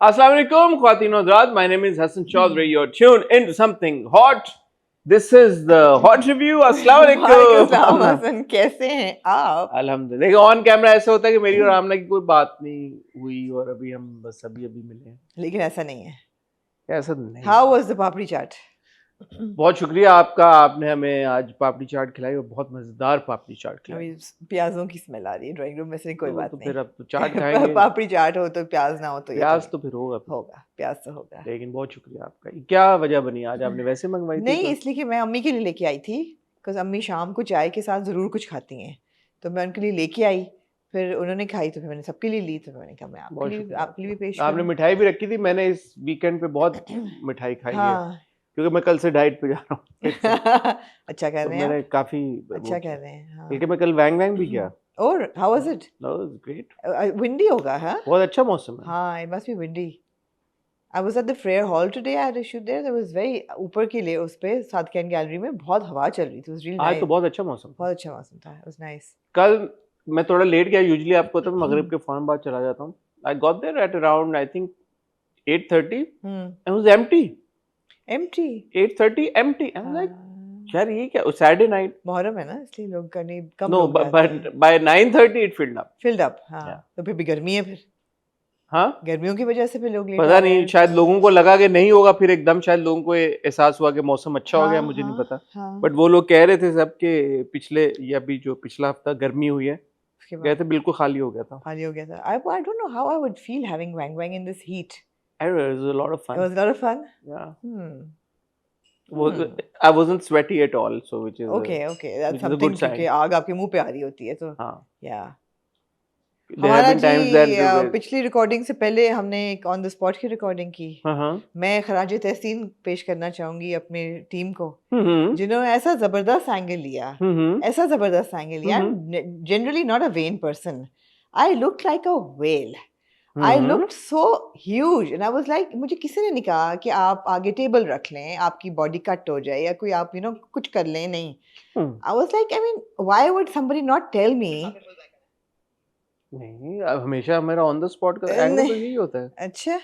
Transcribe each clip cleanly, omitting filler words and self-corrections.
Assalamu alaikum, Khwateen and Hazrat. My name is Hassan Chaudhry. You're tuned into something hot. This is the hot review. Assalamu alaikum. वालेकुम हसन, कैसे हैं आप? अल्हम्दुलिल्लाह। देखो on camera ऐसा होता है कि मेरी और आमना की कोई बात नहीं हुई और अभी हम बस अभी मिले हैं। लेकिन ऐसा नहीं है। ऐसा नहीं। How was the पापड़ी चाट? बहुत शुक्रिया आपका, आपने हमें आज पापड़ी चाट खिलाई और बहुत मजेदार पापड़ी चाट खिलाई। अभी प्याजों की स्मेल आ रही है ड्राइंग रूम में से। कोई बात तो नहीं। फिर अब तो चाट खाएंगे। पापड़ी चाट हो तो प्याज ना हो तो प्याज तो फिर होगा प्याज तो होगा। लेकिन बहुत शुक्रिया आपका। क्या वजह बनी आज? आपने वैसे मंगवाई थी? नहीं, इसलिए कि मैं अम्मी के लिए लेके आई थी, बिकॉज अम्मी शाम को चाय के साथ ज़रूर कुछ खाती हैं, तो मैं उनके लिए लेके आई। फिर उन्होंने खाई तो फिर मैंने सबके लिए ली, तो मैंने कहा मैं आपके लिए भी पेश आपने मिठाई भी रखी थी। मैंने इस वीकेंड पे बहुत मिठाई खाई है क्योंकि मैं कल से डाइट पे जा रहा हूँ। अच्छा कह रहे हैं। मैंने काफी अच्छा कह रहे हैं। क्योंकि मैं कल वैंग वैंग भी किया। और how was it? Great. Windy होगा? हाँ, बहुत अच्छा मौसम है। हाँ, it must be windy. I was at the Frere Hall today. I had a shoot there. There was very ऊपर के लिए उस पे साउथ कैन गैलरी में बहुत हवा चल रही थी. It was really nice. आज तो बहुत अच्छा मौसम था। बहुत अच्छा मौसम था. It was nice. कल मैं थोड़ा लेट गया। यूजुअली आपको तो मगरिब के फौरन बाद चला जाता हूँ। I got there at around I think 8:30. It was empty. Empty. 8:30 empty. I was like, यार ये क्या? Saturday night. मुहर्रम है ना, इसलिए लोग करने कम No, लोग but by 9:30 it filled up. Filled up. हाँ. तो फिर भी गर्मी है फिर. हाँ, गर्मियों की वजह से फिर लोग लेट पता नहीं, शायद लोगों को लगा कि नहीं होगा, फिर एकदम शायद लोगों को एहसास हुआ कि मौसम अच्छा हो गया। मुझे नहीं पता, बट वो लोग कह रहे थे सब के पिछले या अभी जो पिछला हफ्ता गर्मी हुई है, कहते बिल्कुल खाली हो गया था। खाली हो गया था। I don't know how I would feel having wang wang in this heat. I don't know, it was a lot of fun. It was a lot of fun. Yeah. I wasn't sweaty at all, so which is okay. That's something क्योंकि आग आपके मुंह पे आ रही होती है तो हाँ. Yeah. हमारा जी पिछली रिकॉर्डिंग से पहले हमने एक ऑन द स्पॉट की रिकॉर्डिंग की। मैं खराज तहसीन पेश करना चाहूंगी अपनी टीम को, जिन्होंने ऐसा जबरदस्त एंगल लिया, generally not a when person. I looked like a whale, I looked so huge and I was like, मुझे किसी ने नहीं कहा कि आप आगे टेबल रख लें, आपकी बॉडी कट हो जाए या कोई आप कुछ कर लें, नहीं। I was like, I mean why would somebody not tell me? नहीं, हमेशा मेरा ऑन द स्पॉट का एंगल तो यही होता है। अच्छा,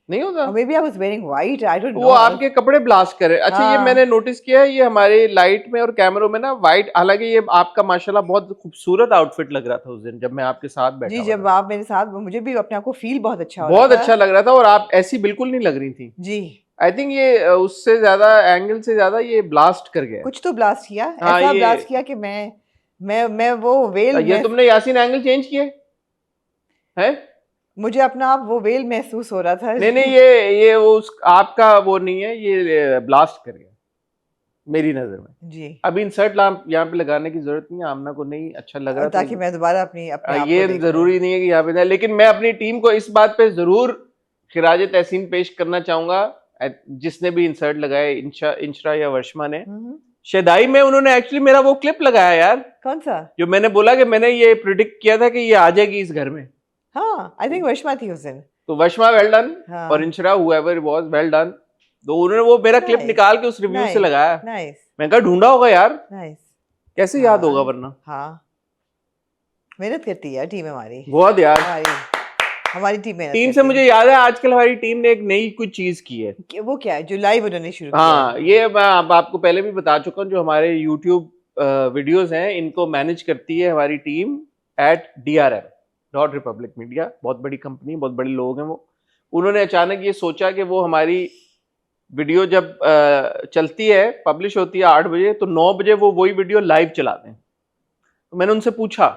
नहीं होता? Maybe I was wearing white, I don't know. वो आपके कपड़े ब्लास्ट करे। अच्छा, ये मैंने नोटिस किया है, ये हमारे लाइट में और कैमरों में ना व्हाइट, हालांकि ये आपका माशाल्लाह बहुत खूबसूरत आउटफिट लग रहा था उस दिन जब मैं आपके साथ बैठा जी। जब आप मेरे साथ, मुझे भी अपने आप को फील बहुत अच्छा हो बहुत अच्छा लग रहा था और आप ऐसी बिल्कुल नहीं लग रही थी जी। आई थिंक ये उससे ज्यादा एंगल से ज्यादा ये ब्लास्ट कर गया। कुछ तो ब्लास्ट किया, ऐसा ब्लास्ट किया कि मैं वो वेल, ये तुमने यासीन एंगल चेंज किए है? मुझे अपना आप वो वेल महसूस हो रहा था। नहीं, ये उस आपका वो नहीं है, ये ब्लास्ट कर गया मेरी नजर में जी। अभी इंसर्ट लैंप यहाँ पे लगाने की जरूरत नहीं है, आमना को नहीं अच्छा लग रहा ताकि मैं दोबारा अपने ये जरूरी नहीं है कि यहाँ पे, लेकिन मैं अपनी टीम को इस बात पे जरूर खिराज तहसीन पेश करना चाहूंगा, जिसने भी इंसर्ट लगाया, इंशरा या वर्षमा ने। शदाई में उन्होंने एक्चुअली मेरा वो क्लिप लगाया यार। कौन सा? जो मैंने बोला कि मैंने ये प्रिडिक्ट किया था कि ये आ जाएगी इस घर में। हाँ, आई थिंक वर्षमा थी उस दिन। तो वर्षमा वेल डन, और Inshara whoever was well done. तो उन्होंने वो मेरा क्लिप निकाल के उस रिव्यू से लगाया। मैं कहा ढूंढा होगा यार, कैसे याद होगा वरना। हाँ, मेहनत करती है टीम हमारी बहुत यार, हमारी टीम से मुझे याद है आजकल हमारी टीम ने एक नई कुछ चीज की है। वो क्या है? जो लाइव उन्होंने शुरू किया। हाँ, ये मैं आपको पहले भी बता चुका हूँ, जो हमारे यूट्यूब वीडियोस हैं इनको मैनेज करती है हमारी team at DRM dot Republic Media. बहुत बड़ी कंपनी, बहुत बड़े लोग हैं वो। उन्होंने अचानक ये सोचा कि वो हमारी वीडियो जब चलती है, पब्लिश होती है 8 बजे, तो 9 बजे वो वही वीडियो लाइव चलाते हैं। तो मैंने उनसे पूछा,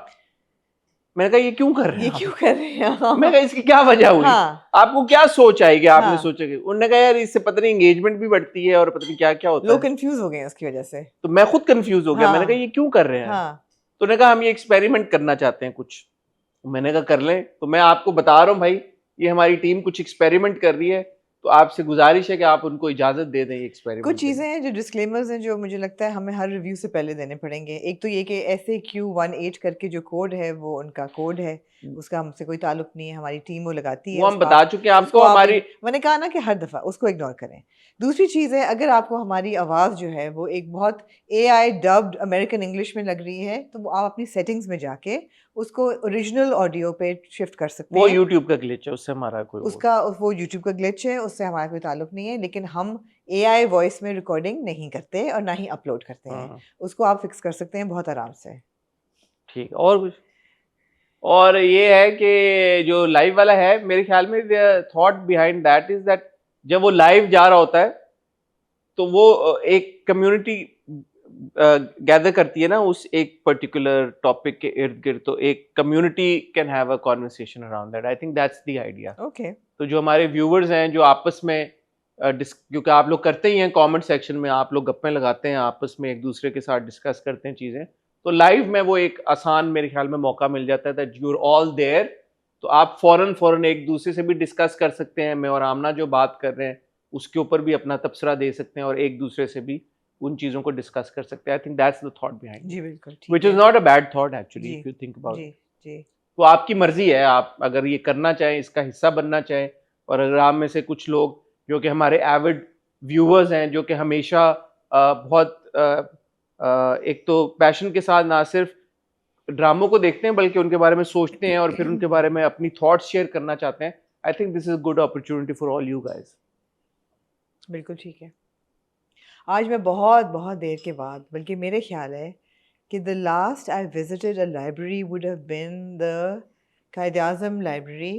मैंने कहा ये क्यों कर रहे हैं? मैं कहा इसकी क्या वजह हुई? हाँ। आपको क्या सोच आएगी? आपने सोचा कि? उन्होंने कहा यार इससे पता नहीं एंगेजमेंट भी बढ़ती है और पता नहीं क्या क्या होता है। लोग कंफ्यूज हो गए उसकी वजह से। तो मैं खुद कंफ्यूज हो गया। मैंने कहा ये क्यों कर रहे हैं? तो उन्होंने कहा हम ये एक्सपेरिमेंट करना चाहते हैं कुछ। मैंने कहा कर लें। तो मैं आपको बता रहा हूँ भाई, ये हमारी टीम कुछ एक्सपेरिमेंट कर रही है। तो आपसे गुजारिश है कि आप उनको इजाजत दे दें एक्सपेरिमेंट। कुछ चीज़ें हैं जो डिस्क्लेमर्स हैं जो मुझे लगता है हमें हर रिव्यू से पहले देने पड़ेंगे। एक तो ये कि SAQ18 करके जो कोड है वो उनका कोड है, उसका हमसे कोई ताल्लुक नहीं है, हमारी टीम वो लगाती है। वो हम बता चुके हैं आपको, हमारी मैंने कहा ना कि हर दफ़ा उसको इग्नोर करें। दूसरी चीज़ है, अगर आपको हमारी आवाज़ जो है वो एक बहुत AI डब्ड अमेरिकन इंग्लिश में लग रही है, तो वो आप अपनी सेटिंग्स में जाके उसको ओरिजिनल ऑडियो पे शिफ्ट कर सकते हैं। वो यूट्यूब का ग्लिच है, उससे हमारा कोई वो यूट्यूब का ग्लिच है, उससे हमारा कोई ताल्लुक नहीं है। लेकिन हम AI वॉइस में रिकॉर्डिंग नहीं करते और ना ही अपलोड करते हैं। उसको आप फिक्स कर सकते हैं बहुत आराम से। ठीक, और कुछ? और ये है कि जो लाइव वाला है, मेरे ख्याल में thought behind that is that जब वो लाइव जा रहा होता है तो वो एक कम्युनिटी गैदर करती है ना उस एक पर्टिकुलर टॉपिक के इर्द गिर्द, तो एक community can have a conversation around that. I think that's the idea. Okay, तो जो हमारे व्यूवर्स हैं जो आपस में क्योंकि आप लोग करते ही हैं कमेंट सेक्शन में, आप लोग गप्पे लगाते हैं आपस में, एक दूसरे के साथ डिस्कस करते हैं चीज़ें, तो लाइव में वो एक आसान मेरे ख्याल में मौका मिल जाता है that you are all there, तो आप फौरन एक दूसरे से भी डिस्कस कर सकते हैं। मैं और आमना जो बात कर रहे हैं उसके ऊपर भी अपना तबसरा दे सकते हैं और एक दूसरे से भी उन चीज़ों को डिस्कस कर सकते हैं। I think that's the thought behind, जी बिल्कुल, which is not a bad thought actually if you think about it. जी, तो आपकी मर्जी है, आप अगर ये करना चाहें, इसका हिस्सा बनना चाहें, और अगर आप में से कुछ लोग जो कि हमारे एविड व्यूअर्स हैं, जो कि हमेशा बहुत एक तो पैशन के साथ ना सिर्फ ड्रामों को देखते हैं बल्कि उनके बारे में सोचते हैं और फिर उनके बारे में अपनी थॉट्स शेयर करना चाहते हैं, I think this is good opportunity for all you guys. बिल्कुल ठीक है। आज मैं बहुत बहुत देर के बाद, बल्कि मेरे ख्याल है कि the last I visited a library would have been the Quaid-e-Azam library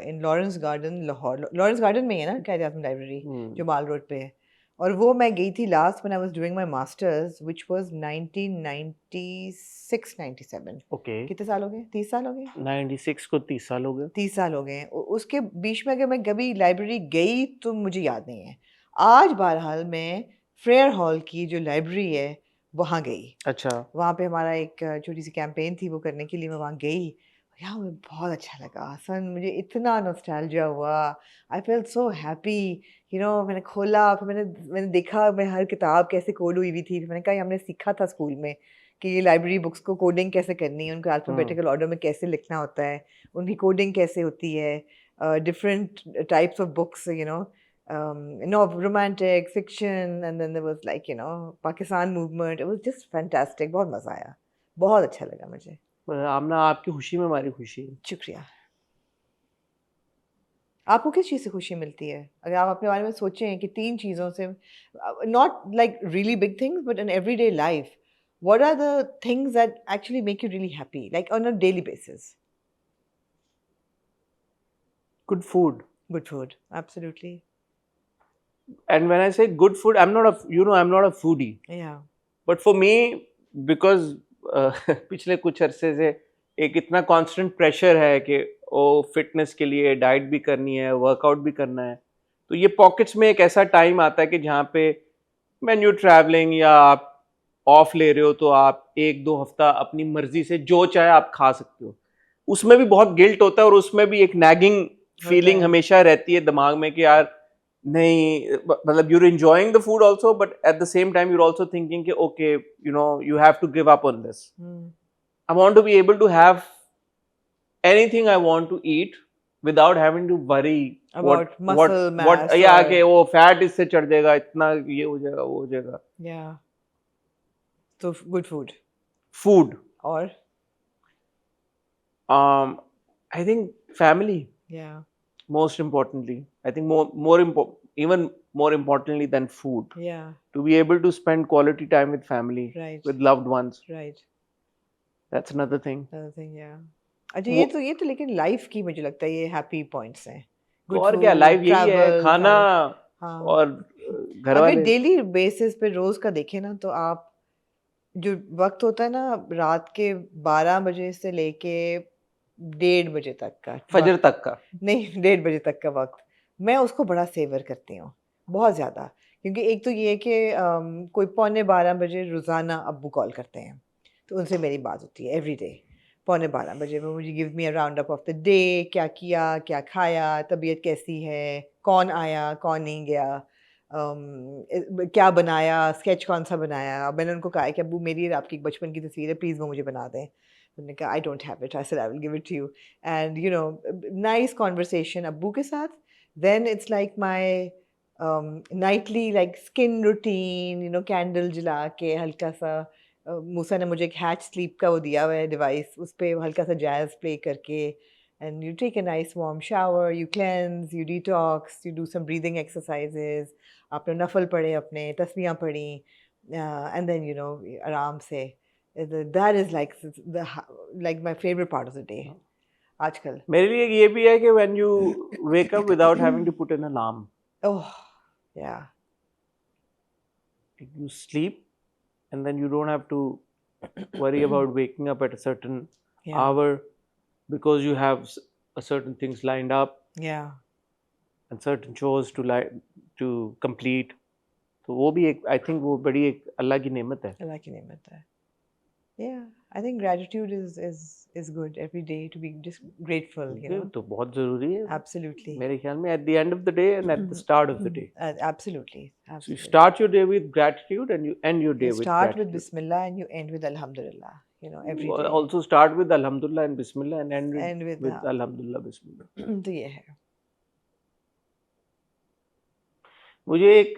in Lawrence Garden Lahore. Lawrence Garden में ही है ना कायद-ए-आज़म लाइब्रेरी, जो माल रोड पे है। और वो मैं गई थी last when I was doing my masters which was 1996-97। Okay, कितने साल हो गए? 30 साल हो गए? 96 को 30 साल हो गए। 30 साल हो गए। उसके बीच में अगर मैं कभी लाइब्रेरी गई तो मुझे याद नहीं है। आज बहरहाल मैं फ्रेयर हॉल की जो लाइब्रेरी है वहाँ गई। अच्छा, वहाँ पे हमारा एक छोटी सी कैंपेन थी, वो करने के लिए मैं वहाँ गई। यार मुझे बहुत अच्छा लगा सन, मुझे इतना नॉस्टैल्जिया हुआ। I felt so happy, you know. मैंने खोला, फिर मैंने देखा मैं हर किताब कैसे कोड हुई हुई थी। फिर मैंने कहा ये हमने सीखा था स्कूल में कि ये लाइब्रेरी बुक्स को कोडिंग कैसे करनी है, उनको अल्फ़ाबेटिकल ऑर्डर में कैसे लिखना होता है, उनकी कोडिंग कैसे होती है, different types of books, you know, romantic fiction, and then there was like, you know, Pakistan movement. It was just fantastic. बहुत मज़ा आया, बहुत अच्छा लगा मुझे। आमना आपकी खुशी में हमारी खुशी है। शुक्रिया। आपको किस चीज़ से खुशी मिलती है? अगर आप अपने बारे में सोचें कि 3 चीज़ों से, not like really big things, but in everyday life, what are the things that actually make you really happy, like on a daily basis? Good food. Good food, absolutely. And when I say good food, I'm not a foodie. Yeah. But for me, because पिछले कुछ अरसे से एक इतना constant pressure है कि वो fitness के लिए डाइट भी करनी है, वर्कआउट भी करना है, तो ये पॉकेट्स में एक ऐसा टाइम आता है कि जहाँ पे व्हेन यू ट्रैवलिंग या आप ऑफ ले रहे हो तो आप 1-2 हफ्ता अपनी मर्जी से जो चाहे आप खा सकते हो। उसमें भी बहुत गिल्ट होता है और उसमें भी एक नैगिंग फीलिंग हमेशा रहती है दिमाग में कि यार नहीं, मतलब you're enjoying the food also, but at the same time you're also thinking कि okay, you know, you have to give up on this. I want to be able to have anything I want to eat without having to worry about muscle mass. या कि वो fat इससे चढ़ जाएगा, इतना ये हो जाएगा, वो हो जाएगा। Yeah. So good food. Food. Or? I think family. Yeah. Most importantly, I think even more importantly than food. Yeah. To be able to spend quality time with family, right, with loved ones. Right. That's another thing. Yeah. अच्छा, ये तो लेकिन life की मुझे लगता है ये happy points हैं। और क्या, लाइफ यही है, खाना और घर वाले। अगर डेली बेसिस पे रोज का देखें ना, तो आप जो वक्त होता है ना रात के 12 बजे से लेके 1:30 बजे तक का, फजर तक का नहीं, 1:30 बजे तक का वक्त, मैं उसको बड़ा सेवर करती हूँ बहुत ज़्यादा। क्योंकि एक तो ये कि कोई 11:45 बजे रोज़ाना अब्बू कॉल करते हैं, तो उनसे मेरी बात होती है एवरी डे। 12:15 बजे वो मुझे give me a round up of the day, क्या किया, क्या खाया, तबीयत कैसी है, कौन आया, कौन नहीं गया, क्या बनाया, स्केच कौन सा बनाया। मैंने उनको कहा कि अब्बू मेरी आपकी एक बचपन की तस्वीर है, प्लीज़ वो मुझे बना दें। उन्होंने कहा I don't have it, I said I will give it to you. And you know nice conversation अब्बू के साथ। Then it's like my nightly like skin routine, you know candle जला के हल्का सा मूसा ने मुझे एक हैच स्लीप का वो दिया हुआ है डिवाइस, उस पर हल्का सा जैज़ प्ले करके, and you take a nice warm shower, you cleanse, you detox, you do some breathing exercises, आपने नफल पढ़े, अपने तस्बीहां पढ़ी, and then you know आराम से, that is like my favorite part of the day आजकल। मेरे लिए ये भी है कि when you wake up without having to put an alarm, oh yeah, you sleep and then you don't have to worry about waking up at a certain hour because you have a certain things lined up, and certain chores to complete. तो वो भी एक, I think वो बड़ी एक अल्लाह की नेमत है। अल्लाह की नेमत है। Yeah, I think gratitude is good every day, to be just grateful, you know. तो बहुत ज़रूरी है। Absolutely. मेरे ख्याल में at the end of the day and at the start of the day. Absolutely. So you start your day with gratitude and you end your day with gratitude. Start with Bismillah and you end with Alhamdulillah. You know, every day. Also start with Alhamdulillah and Bismillah and end with Alhamdulillah Bismillah. तो ये है। मुझे एक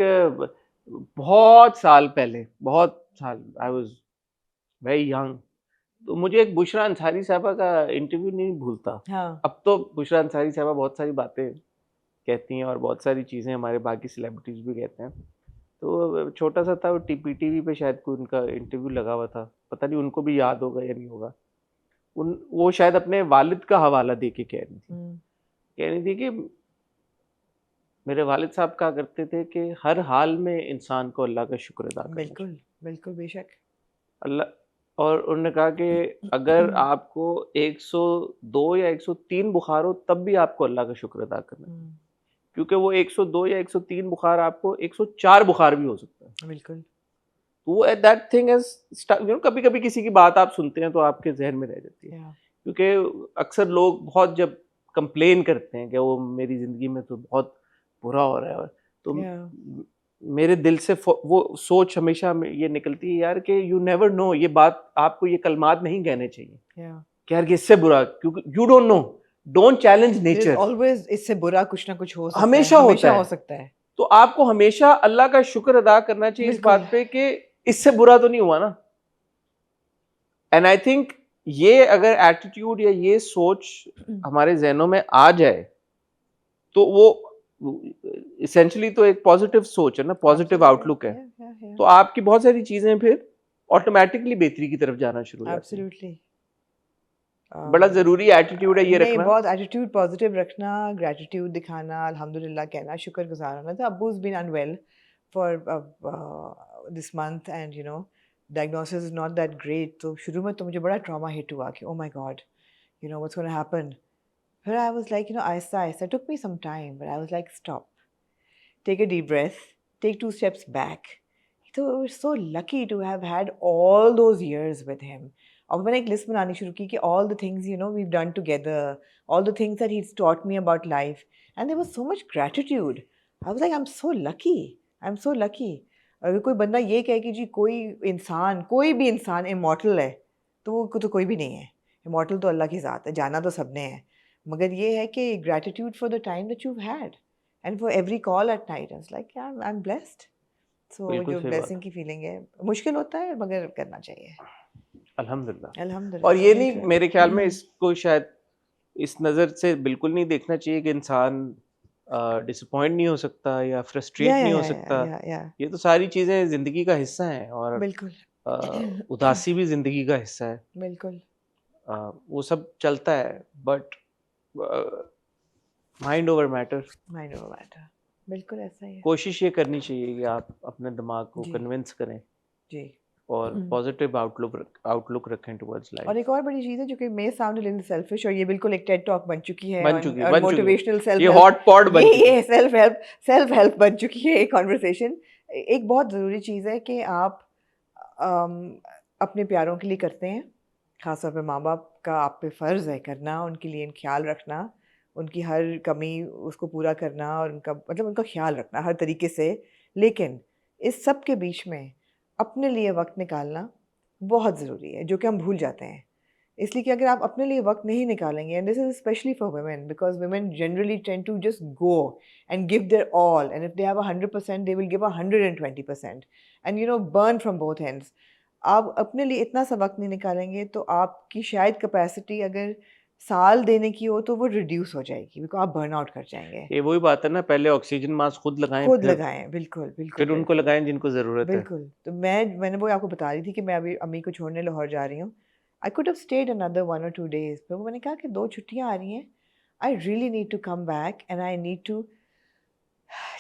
बहुत साल पहले, I was very young, तो मुझे एक बुशरा अंसारी साहबा का इंटरव्यू नहीं भूलता। हाँ। अब तो बुशरा अंसारी साहबा बहुत सारी बातें कहती हैं और बहुत सारी चीज़ें हमारे बाकी सेलिब्रिटीज़ भी कहते हैं। तो छोटा सा था, वो टीवी पे शायद कोई उनका इंटरव्यू लगा हुआ था, पता नहीं उनको भी याद होगा या नहीं होगा। वो शायद अपने वालिद का हवाला दे के कह रही थी कि मेरे वालिद साहब कहा करते थे कि हर हाल में इंसान को अल्लाह का शुक्र अदा करना। बिल्कुल बिल्कुल, बेशक। अल्लाह, और उन्होंने कहा कि अगर आपको 102 या 103 बुखार हो तब भी आपको अल्लाह का शुक्र अदा करना, क्योंकि वो 102 या 103 बुखार आपको 104 बुखार भी हो सकता है। बिल्कुल। वो that thing is, you know, कभी कभी किसी की बात आप सुनते हैं तो आपके जहन में रह जाती है, क्योंकि अक्सर लोग बहुत जब कंप्लेन करते हैं कि वो मेरी ज़िंदगी में तो बहुत बुरा हो रहा है, तो मेरे दिल से वो सोच हमेशा ये निकलती है यार कि यू नेवर नो, ये बात आपको ये कलमात नहीं कहने चाहिए कि यार इससे बुरा, क्योंकि you don't know, don't challenge nature. Always इससे बुरा कुछ ना कुछ हो सकता हमेशा है, हमेशा हो सकता है। तो आपको हमेशा अल्लाह का शुक्र अदा करना चाहिए इस बात पे कि इससे बुरा तो नहीं हुआ ना। एंड आई थिंक ये अगर एटीट्यूड या ये सोच हमारे जहनों में आ जाए तो वो इसेंशियली तो एक पॉजिटिव सोच है ना, पॉजिटिव आउटलुक है, तो आपकी बहुत सारी चीजें फिर ऑटोमेटिकली बेहतरी की तरफ जाना शुरू हो जाती हैं। एब्सोल्युटली। बड़ा जरूरी एटीट्यूड है ये रखना। बहुत एटीट्यूड पॉजिटिव रखना, ग्रेटिट्यूड दिखाना, अल्हम्दुलिल्लाह कहना, शुक्रगुजार होना। तो अब्बू's been unwell for this month and you know diagnosis is not that great, तो शुरू में तो मुझे बड़ा ट्रॉमा हिट हुआ कि oh my god, you know what's going to happen. But I was like, you know, ahista, took me some time, but I was like, stop, take a deep breath, take 2 steps back. So we're so lucky to have had all those years with him. और मैंने एक list बनानी शुरू की कि all the things, you know, we've done together, all the things that he's taught me about life, and there was so much gratitude. I was like, I'm so lucky. अगर कोई बंदा ये कहे कि जी कोई भी इंसान इमॉर्टल है, तो वो तो कोई भी नहीं है। इमॉर्टल तो अल्लाह की ज़ात है, जाना तो सबने है, मगर ये है कि gratitude for the time that you've had and for every call at night. I was like, yeah, I'm blessed. So जो blessing की feeling है, मुश्किल होता है मगर करना चाहिए। अल्हम्दुलिल्लाह। और ये नहीं, मेरे ख्याल में इसको शायद इस नज़र से बिल्कुल नहीं देखना चाहिए कि इंसान डिसअपॉइंट नहीं हो सकता या फ्रस्ट्रेट नहीं हो सकता। ये तो सारी चीज़ें ज़िंदगी का हिस्सा हैं, और बिल्कुल उदासी भी ज़िंदगी का हिस्सा है, बिल्कुल वो सब चलता है, बट माइंड ओवर मैटर, बिल्कुल ऐसा ही है। कोशिश ये करनी चाहिए कि आप अपने दिमाग को कन्विंस करें जी, और पॉजिटिव आउटलुक रखें टुवर्ड्स लाइफ। और एक और बड़ी चीज़ है जो कि may sound a little selfish, और ये बिल्कुल एक टेड टॉक बन चुकी है, और मोटिवेशनल सेल्फ, ये हॉट पॉट बन चुकी है, ये सेल्फ हेल्प बन चुकी है ये कॉन्वर्सेशन। एक बहुत ज़रूरी चीज़ है कि आप अपने प्यारों के लिए करते हैं, ख़ासतौर पे माँ बाप का आप पे फ़र्ज़ है करना, उनके लिए ख्याल रखना, उनकी हर कमी उसको पूरा करना और उनका मतलब उनका ख्याल रखना हर तरीके से। लेकिन इस सब के बीच में अपने लिए वक्त निकालना बहुत ज़रूरी है, जो कि हम भूल जाते हैं। इसलिए कि अगर आप अपने लिए वक्त नहीं निकालेंगे, and this is specially for women, because women generally tend to just go and give their all, and if they have 100% they will give 120%, and you know burn from both ends. आप अपने लिए इतना सा वक्त नहीं निकालेंगे तो आपकी शायद कैपेसिटी अगर साल देने की हो तो वो रिड्यूस हो जाएगी, बिकॉज आप बर्न आउट कर जाएंगे। ये वही बात है ना, पहले ऑक्सीजन मास्क खुद लगाएं, खुद लगाएं, बिल्कुल बिल्कुल, फिर उनको लगाएं जिनको जरूरत है। बिल्कुल। तो मैंने वो आपको बता रही थी कि मैं अभी अम्मी को छोड़ने लाहौर जा रही हूँ। I could have stayed another 1 or 2 days, पर वो मैंने कहा कि 2 छुट्टियाँ आ रही हैं, I really need to come back and I need to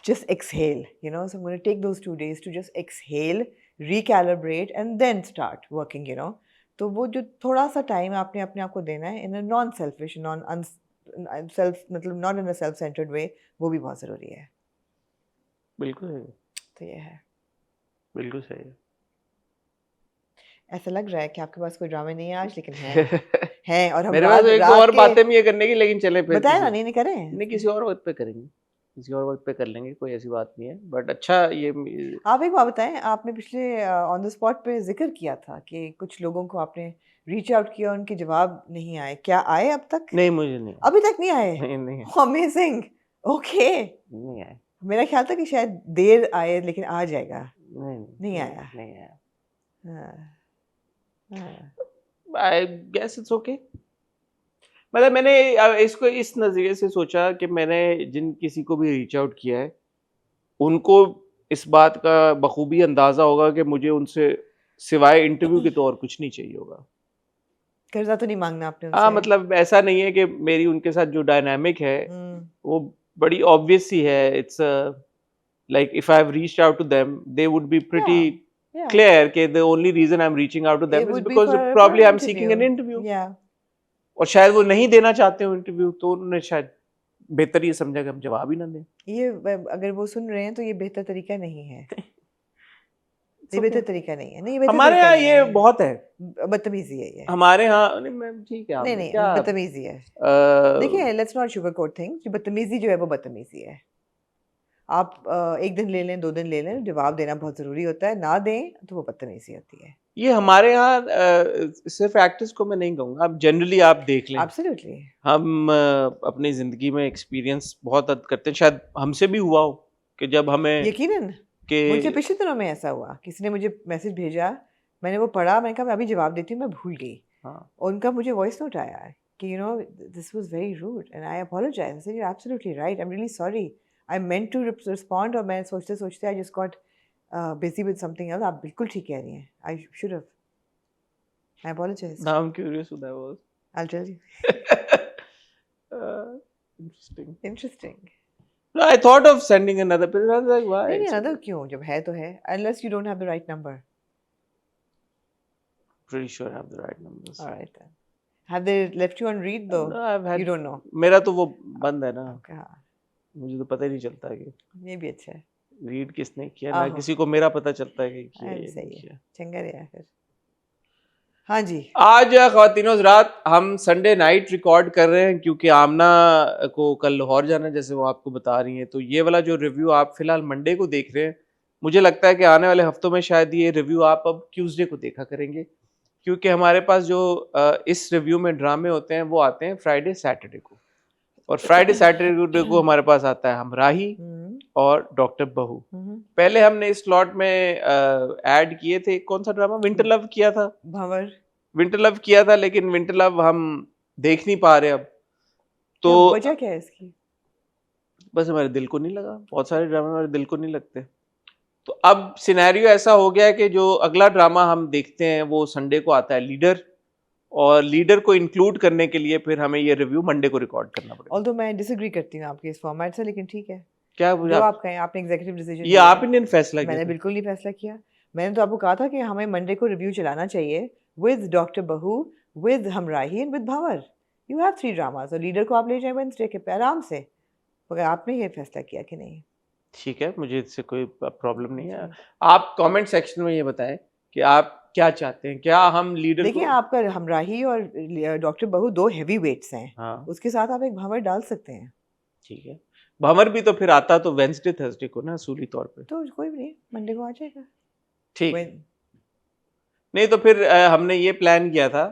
just exhale, you know. So I'm going to take those 2 days to just exhale, recalibrate and then start working, you know. तो वो जो थोड़ा सा time आपने अपने आप को देना है in a non selfish, non self, मतलब not in a self centred way, वो भी बहुत ज़रूरी है। बिल्कुल है, तो ये है, बिल्कुल सही है। ऐसा लग रहा है कि आपके पास कोई ड्रामे नहीं है आज, लेकिन है हैं। और हम मेरे पास एक और बातें भी है करने की, लेकिन चले फिर बताया ना, नहीं करें, नहीं किसी और वक्त पे करेंगे, किसी और वक्त पे कर लेंगे, कोई ऐसी बात नहीं है। बट अच्छा, ये आप एक बात बताएं, आपने पिछले ऑन द स्पॉट पे जिक्र किया था कि कुछ लोगों को आपने रीच आउट किया, उनके जवाब नहीं आए, क्या आए अब तक? नहीं, मुझे नहीं, अभी तक नहीं आए? नहीं अमेजिंग, ओके। नहीं आए, मेरा ख्याल था कि शायद देर आए, लेकिन आ जाएगा। नहीं आया, नहीं आया। I guess it's okay. मतलब मैंने इसको इस नज़रिए से सोचा कि मैंने जिन किसी को भी रीच आउट किया है, उनको इस बात का बखूबी अंदाज़ा होगा कि मुझे उनसे सिवाय इंटरव्यू के तो और कुछ नहीं चाहिए होगा। कर्जा तो नहीं मांगना आपने उनसे? हाँ, मतलब ऐसा नहीं है कि मेरी उनके साथ जो डायनामिक है वो बड़ी ऑब्वियस सी है। It's like if I have reached out to them, they would be pretty clear कि the only reason I'm reaching out to them is because probably I'm seeking an interview. और शायद वो नहीं देना चाहते हो इंटरव्यू, तो उन्होंने शायद बेहतर ये समझा कि हम जवाब ही ना दें। ये अगर वो सुन रहे हैं तो ये बेहतर तरीका नहीं है। ये बेहतर तरीका नहीं है। नहीं, ये हमारे यहाँ ये बहुत है, बदतमीजी है ये हमारे यहाँ। नहीं मैम, ठीक है, नहीं बदतमीजी है। देखिए, let's not sugar coat things. बदतमीजी जो है वो बदतमीजी है। आप 1 दिन ले लें, 2 दिन ले लें, जवाब देना बहुत ज़रूरी होता है। ना दें तो वो बदतमीजी होती है। ये हमारे यहाँ सिर्फ एक्टर्स को मैं नहीं कहूँगा, आप जनरली आप देख लें। एब्सोल्युटली। हम अपनी ज़िंदगी में एक्सपीरियंस बहुत हद करते हैं, शायद हमसे भी हुआ हो कि जब हमें यकीनन मुझे पिछले दिनों में ऐसा हुआ, किसी ने मुझे मैसेज भेजा, मैंने वो पढ़ा, मैंने कहा मैं अभी जवाब देती हूँ, मैं भूल गई। हाँ। और उनका मुझे वॉइस नोट आया कि you know this was very rude and I apologise. I said you are absolutely right, I am really sorry, I meant to respond, और मैं सोचते सोचते I just got busy with something else. आप बिल्कुल ठीक कह रही हैं, I should have, I apologise. Now I am curious who that was. I will tell you. Interesting. No, I thought of sending another, but I was like, why? नहीं, another क्यों? जब है तो है, unless you don't have the right number. Pretty sure I have the right numbers. All right then. Have they left you on read though? No, I've had. You don't know. मेरा तो वो बंद है ना। Okay, हाँ। मुझे तो पता ही नहीं चलता कि ये भी अच्छा है। रीड किसने किया, ना किसी को मेरा पता चलता है कि किया है। सही है, चंगा रहा फिर। हाँ जी। आज ख्वातीनो हज़रात, हम संडे नाइट रिकॉर्ड कर रहे हैं क्योंकि आमना को कल लाहौर जाना है, जैसे वो आपको बता रही हैं। तो ये वाला जो रिव्यू आप फिलहाल मंडे को देख रहे हैं, मुझे लगता है कि आने वाले हफ्तों में शायद ये रिव्यू आप अब ट्यूसडे को देखा करेंगे, क्योंकि हमारे पास जो इस रिव्यू में ड्रामे होते हैं वो आते हैं फ्राइडे सैटरडे को, और फ्राइडे सैटरडे को हमारे पास आता है हमराही और डॉक्टर बहू। पहले हमने इस स्लॉट में ऐड किए थे, कौन सा ड्रामा, विंटर लव किया था, भंवर, विंटर लव किया था, लेकिन विंटर लव हम देख नहीं पा रहे अब। तो वजह क्या है इसकी? बस हमारे दिल को नहीं लगा, बहुत सारे ड्रामे हमारे दिल को नहीं लगते। तो अब सिनेरियो ऐसा हो गया कि जो अगला ड्रामा हम देखते हैं वो संडे को आता है लीडर, और लीडर को इंक्लूड करने के लिए फिर हमें ये रिव्यू मंडे को रिकॉर्ड करना पड़ेगा। ऑल्दो मैं डिसएग्री करती हूँ आपके इस फॉर्मेट से, लेकिन ठीक है। क्या जो आप कहें, आपने एग्जीक्यूटिव डिसीजन, ये आप ही ने फैसला किया? मैंने बिल्कुल नहीं फैसला किया। मैंने तो आपको कहा था कि हमें मंडे को रिव्यू चलाना चाहिए with doctor Bahu, with Humraahi and with Bhanwar. You have 3 dramas, और लीडर को आप ले जाए वेडनेसडे के पे आराम से। मगर आपने ये फैसला किया कि नहीं? ठीक है, मुझे इससे कोई प्रॉब्लम नहीं है। आप कमेंट सेक्शन में ये बताएं कि आप क्या चाहते हैं, क्या हम लीडर देखिए आपका हमराही और डॉक्टर बहू 2 हेवी वेट्स हैं। हाँ उसके साथ आप एक भंवर डाल सकते हैं। ठीक है, भंवर भी तो फिर आता तो वेंसडे थर्सडे को ना असूली तौर पे, तो कोई भी नहीं, मंडे को आ जाएगा। ठीक नहीं तो फिर हमने ये प्लान किया था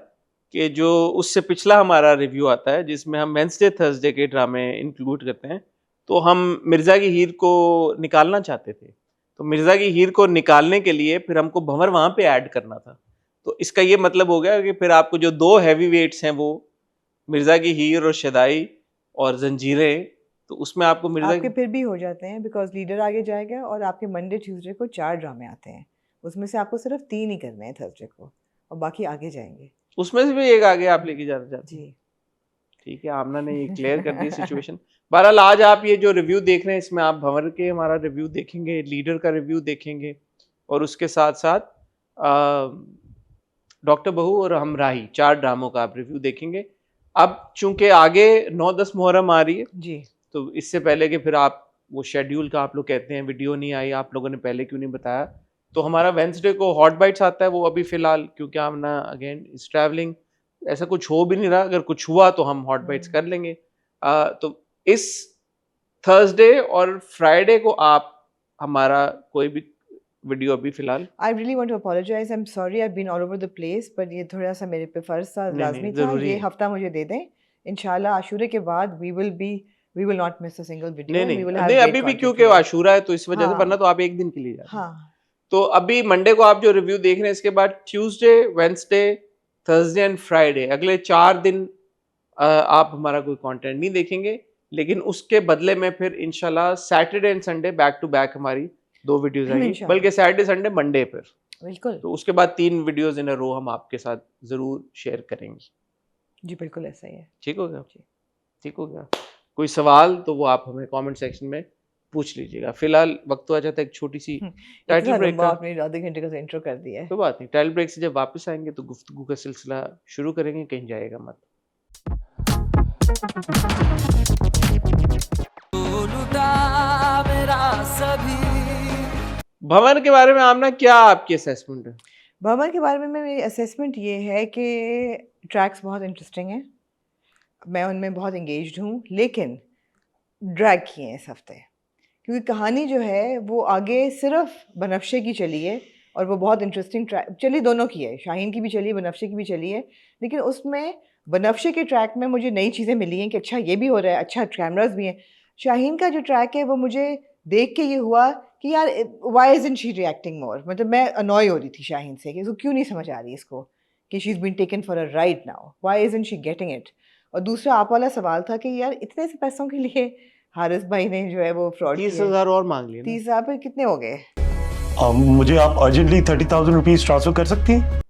कि जो उससे पिछला हमारा रिव्यू आता है जिसमें हम वेंसडे थर्सडे के ड्रामे इंक्लूड करते हैं, तो हम मिर्ज़ा की हीर को निकालना चाहते थे। तो मिर्ज़ा की हीर को निकालने के लिए फिर हमको भंवर वहाँ पे ऐड करना था। तो इसका ये मतलब हो गया कि फिर आपको जो 2 हैवी वेट्स हैं वो मिर्ज़ा की हीर और शदाई और जंजीरें, तो उसमें आपको मिर्ज़ा आपके फिर भी हो जाते हैं बिकॉज लीडर आगे जाएगा और आपके मंडे ट्यूसडे को 4 ड्रामे आते हैं, उसमें से आपको सिर्फ 3 ही करने हैं थर्सडे को और बाकी आगे जाएंगे। उसमें से भी एक आगे आप लेके जाना चाहते हैं? जी ठीक है, आमना ने ये क्लियर कर दी सिचुएशन। बहरहाल आज आप ये जो रिव्यू देख रहे हैं इसमें आप भंवर के हमारा रिव्यू देखेंगे, लीडर का रिव्यू देखेंगे और उसके साथ साथ डॉक्टर बहू और हमराही 4 ड्रामों का आप रिव्यू देखेंगे। अब चूंकि आगे 9-10 मुहर्रम आ रही है जी, तो इससे पहले कि फिर आप वो शेड्यूल का आप लोग कहते हैं वीडियो नहीं आई, आप लोगों ने पहले क्यों नहीं बताया, तो हमारा वेंसडे को हॉट बाइट्स आता है, वो अभी फिलहाल क्योंकि हम ना अगेन इस ट्रैवलिंग ऐसा कुछ हो भी नहीं रहा, अगर कुछ हुआ तो हम हॉट बाइट्स कर लेंगे। तो इस थर्सडे और फ्राइडे को आप हमारा कोई भी वीडियो अभी फिलहाल I really want to apologize. I'm sorry I've been all over the place, but ये थोड़ा सा मेरे पे फर्ज था, लाजमी था। ये हफ्ता मुझे दे दें इंशाल्लाह। आशूरे के बाद we will not miss a single video. नहीं अभी भी क्योंकि आशूरा है तो इस वजह से, वरना तो आप एक दिन के लिए जा रहे हैं। तो अभी मंडे को आप जो रिव्यू देख रहे हैं, इसके बाद Tuesday, Wednesday, Thursday and Friday, अगले 4 दिन आप हमारा कोई कंटेंट नहीं देखेंगे, लेकिन उसके बदले में फिर इंशाल्लाह Saturday and Sunday back to back हमारी 2 वीडियोस आएंगी, बल्कि सैटरडे संडे मंडे पर बिल्कुल। तो उसके बाद 3 वीडियोस इन अ रो हम आपके साथ जरूर शेयर करेंगे। जी बिल्कुल ऐसा ही है। ठीक हो गया? ठीक हो गया। कोई सवाल तो वो आप हमें कमेंट सेक्शन में पूछ लीजिएगा। फिलहाल वक्त तो आ जाता है एक छोटी सी टाइटल ब्रेक का। आपने आधे घंटे का इंट्रो कर दिया है। कोई बात नहीं, टाइटल ब्रेक से जब वापस आएंगे तो गुफ्तगू का सिलसिला शुरू करेंगे, कहीं जाएगा मत। भवन के बारे में आमना क्या आपकी असेसमेंट है? भवन के बारे में मेरी असेसमेंट ये है कि ट्रैक्स बहुत इंटरेस्टिंग हैं, मैं उनमें बहुत इंगेज्ड हूँ, लेकिन ड्रैग किए हैं इस हफ्ते, क्योंकि कहानी जो है वो आगे सिर्फ बनफ्शे की चली है और वो बहुत इंटरेस्टिंग ट्रैक चली, दोनों की है, शाहीन की भी चली है, बनफ्शे की भी चली है, लेकिन उसमें बनफ्शे के ट्रैक में मुझे नई चीज़ें मिली हैं कि अच्छा ये भी हो रहा है, अच्छा कैमरास भी हैं। शाहीन का जो ट्रैक है वो मुझे देख के ये हुआ कि यार वाई इज़न्ट शी रिएक्टिंग मोर, मतलब मैं अनॉय हो रही थी शाहीन से कि इसको क्यों नहीं समझ आ रही इसको कि she is been taken for a ride now, why isn't she getting it. और दूसरा आप वाला सवाल था कि यार इतने से पैसों के लिए हारिस भाई ने जो है वो फ्रॉड 30,000 और मांग लिए। 30,000 पे कितने हो गए? मुझे आप अर्जेंटली 30,000 रुपीज ट्रांसफर कर सकती हैं?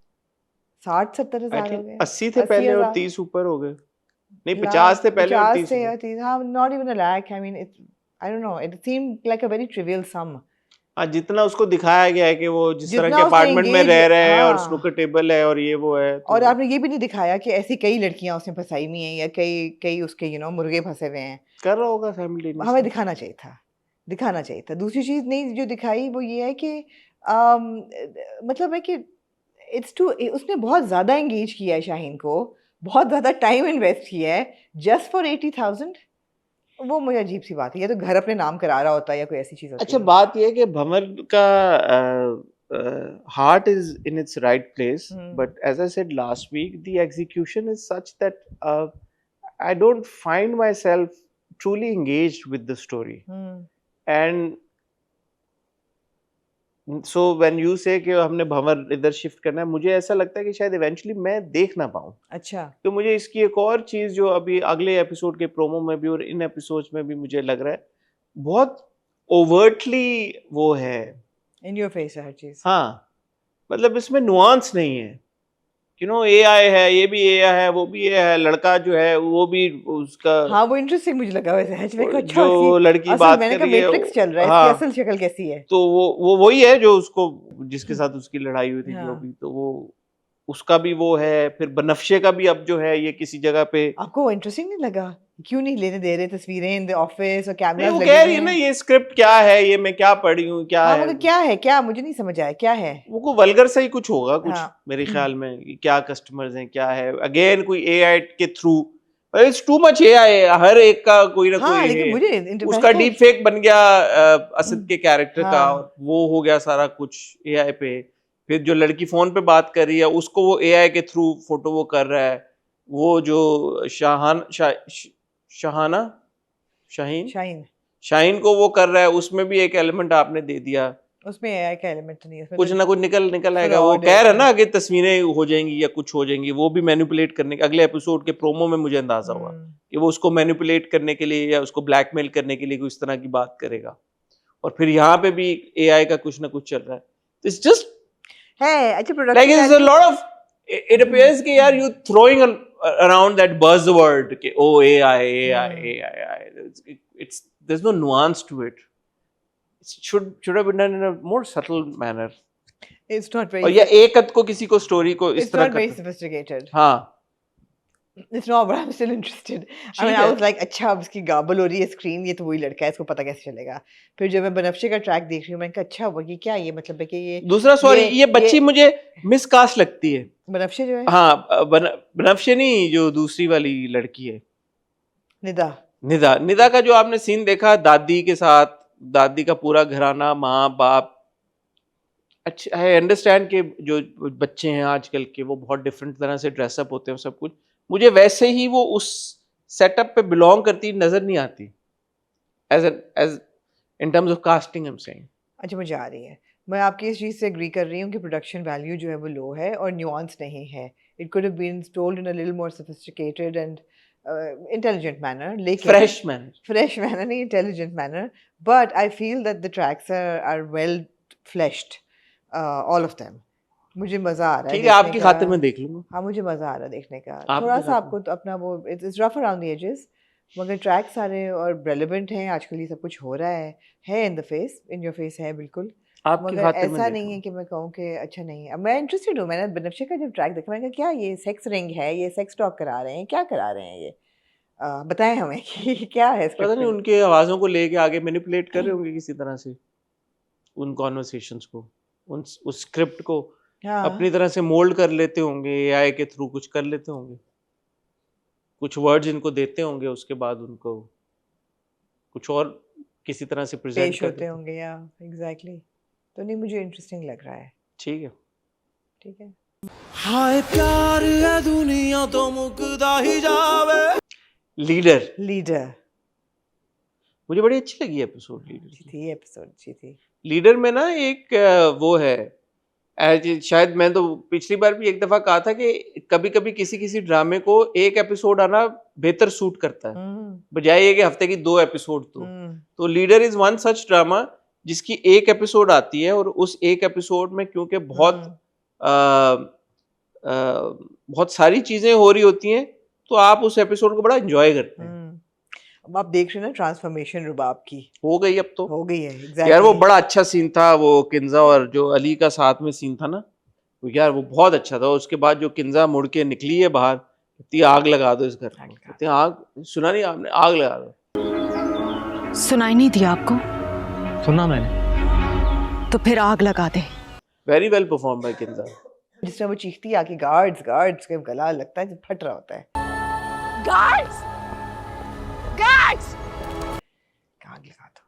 60-70 हज़ार हो गए। 80 थे पहले और 30 ऊपर हो गए। नहीं 50 थे पहले और 30 हाँ, not even a lakh. I mean, I don't know. It seemed like a very trivial sum. हाँ, जितना उसको दिखाया गया है कि वो जिस तरह के अपार्टमेंट में रह रहे हैं और स्नूकर टेबल है और ये वो है तो... और आपने ये भी नहीं दिखाया कि ऐसी कई लड़कियां उसने फंसाई हुई हैं या कई उसके मुर्गे फंसे हुए हैं, कर रहा होगा फैमिली। हमें दिखाना चाहिए था। दूसरी चीज नहीं जो दिखाई वो ये है कि मतलब है कि उसने बहुत ज्यादा एंगेज किया है शाहीन को, बहुत ज्यादा टाइम इन्वेस्ट किया है जस्ट फॉर 80,000। वो मुझे अजीब सी बात है, या तो घर अपने नाम करा रहा होता है या कोई ऐसी चीज होती अच्छा, बात ये है कि भंवर का heart is in its right place, but as I said last week, the execution is such that I don't find myself truly engaged with the story. And so when you say कि हमने भंवर इधर shift करना है, मुझे ऐसा लगता है कि शायद इवेंचुअली मैं देख ना पाऊँ। अच्छा, तो मुझे इसकी एक और चीज जो अभी अगले एपिसोड के प्रोमो में भी और इन एपिसोड्स में भी मुझे लग रहा है बहुत ओवर्टली वो है, इन योर फेस है हर चीज। हाँ, मतलब इसमें नुआंस नहीं है, AI है, ये भी AI है, वो भी AI है, लड़का जो है वो भी उसका, हाँ वो इंटरेस्टिंग मुझे लगा वैसे अच्छा, जो लड़की बात कर रही है, मैट्रिक्स चल रहा है, हाँ, इसकी असल शक्ल कैसी है, तो वो वही है जो उसको जिसके साथ उसकी लड़ाई हुई थी, हाँ, जो भी, तो वो उसका भी वो है। फिर बनफ्शे का भी अब जो है ये किसी जगह पे, आपको इंटरेस्टिंग नहीं लगा क्यों नहीं लेने दे रहे तस्वीरें इन द ऑफिस और कैमरास वो लगे कह हुए रही है ना हैं? ये स्क्रिप्ट क्या है, ये मैं क्या पढ़ी हूँ, क्या हाँ है मगर क्या है, क्या मुझे नहीं समझ आया क्या है। वो वल्गर से ही कुछ होगा कुछ हाँ मेरे ख्याल में कि क्या कस्टमर्स हैं क्या है, अगेन कोई एआई के through, it's too much AI, हर एक का कोई ना हाँ कोई लेकिन है, मुझे उसका डीप फेक बन गया असद के कैरेक्टर का, हाँ और वो हो गया सारा कुछ एआई पे। फिर जो लड़की फोन पे बात कर रही है उसको वो एआई के थ्रू फोटो वो कर रहा है, वो जो शाहाना शाहीन शाहीन शाहीन को वो कर रहा है, उसमें भी एक एलिमेंट आपने दे दिया, उसमें एआई का एलिमेंट नहीं है, उसमें कुछ तो ना कुछ निकल आएगा। वो फ्रॉड है कह रहा है उसमें। ना कि तस्वीरें हो जाएंगी या कुछ हो जाएंगी, वो भी मैनिपुलेट करने के अगले एपिसोड के प्रोमो में मुझे अंदाजा हुआ कि वो उसको मैनिपुलेट करने के लिए या उसको ब्लैकमेल करने के लिए कुछ इस तरह की बात करेगा। और फिर यहाँ पे भी एआई का कुछ ना कुछ चल रहा है, इट्स जस्ट है अच्छा like production it's a lot of it appears कि यार you throwing around that buzzword कि oh AI it's there's no nuance to it. It should have been done in a more subtle manner. It's not और very या एक हद को किसी को स्टोरी को इस it's तरह not very करते sophisticated. हाँ It's not, but I'm still interested. I mean, I was like, अच्छा अब इसकी गाबल हो रही है स्क्रीन, ये तो वही लड़का है, इसको पता कैसे चलेगा। फिर जब मैं बनफ्शे का ट्रैक देख रही हूँ, मैंने कहा अच्छा वो ये क्या, ये मतलब है कि ये दूसरा सॉरी ये बच्ची मुझे मिसकास्ट लगती है। बनफ्शे जो है हाँ बनफ्शे नहीं, जो दूसरी वाली लड़की है निदा निदा का जो आपने सीन देखा दादी के साथ, दादी का पूरा घराना, माँ बाप, अच्छा आई अंडरस्टैंड कि जो बच्चे हैं आजकल के वो बहुत डिफरेंट तरह से ड्रेसअप होते हैं सब कुछ, मुझे वैसे ही वो उस सेटअप पे बिलोंग करती नजर नहीं आती as in terms of casting I am saying. अच्छा मुझे आ रही है, मैं आपकी इस चीज़ से एग्री कर रही हूँ कि प्रोडक्शन वैल्यू जो है वो लो है और न्यूआंस नहीं है। It could have been told in a little more sophisticated and intelligent manner, लेकिन फ्रेश मैनर नहीं, intelligent manner. But I feel that the tracks are well fleshed, all of them. मुझे मजा आ रहा है, ठीक है आपकी खातिर मैं देख लूंगा। हाँ मुझे मजा आ रहा है देखने का। थोड़ा सा आपको तो अपना वो it's rough around the edges, मगर ट्रैक सारे और रेलेवेंट हैं, आजकल ये सब कुछ हो रहा है in the face, in your face है बिल्कुल। मगर ऐसा नहीं है कि मैं कहूँ कि अच्छा नहीं है। अब मैं इंटरेस्टेड हूँ, मैंने बनफ्शे का जब ट्रैक देखा मैंने कहा क्या ये सेक्स रिंग है, ये सेक्स टॉक करा रहे हैं, क्या करा रहे हैं ये, बताएं हमें कि क्या है। पता नहीं उनके आवाज़ों को लेके आगे मैनिपुलेट कर रहे होंगे किसी तरह से उन कॉन्वर्सेशंस को, उस स्क्रिप्ट को अपनी तरह से मोल्ड कर लेते होंगे, एआई के थ्रू कुछ कर लेते होंगे, कुछ वर्ड्स इनको देते होंगे, उसके बाद उनको कुछ और किसी तरह से प्रेजेंट पेश होते होंगे या एग्जैक्टली। तो नहीं मुझे इंटरेस्टिंग लग रहा है। ठीक है ठीक है। हाय प्यार है दुनिया तो मुकदा ही जावे। लीडर मुझे बड़ी अच्छी लगी एपिसोड, अच्छी थी। लीडर में ना एक वो है, शायद मैं तो पिछली बार भी एक दफा कहा था कि कभी कभी किसी ड्रामे को एक एपिसोड आना बेहतर सूट करता है बजाय ये कि हफ्ते की 2 एपिसोड। तो leader is one such drama जिसकी एक एपिसोड आती है और उस एक एपिसोड में क्योंकि बहुत सारी चीजें हो रही होती हैं तो आप उस एपिसोड को बड़ा एंजॉय करते हैं। अब आप देख रहे हैं ना ट्रांसफॉर्मेशन रुबाब की हो गई, अब तो हो गई है exactly। यार वो बड़ा अच्छा सीन था, वो किंजा और जो अली का साथ में सीन था ना, वो यार वो बहुत अच्छा था। उसके बाद जो किंजा मुड़ के निकली है बाहर, इतनी आग लगा दो इस घर को, इतनी आग, सुना नहीं आपने, आग लगा दो। सुनाई नहीं दिया आपको? सुना मैंने। तो फिर आग लगा दे। Very well perform by Kinza. जिस तरह वो चीखती है आके गार्ड्स के गला लगता है, फट रहा होता है, गार्ड्स आग लगा दो।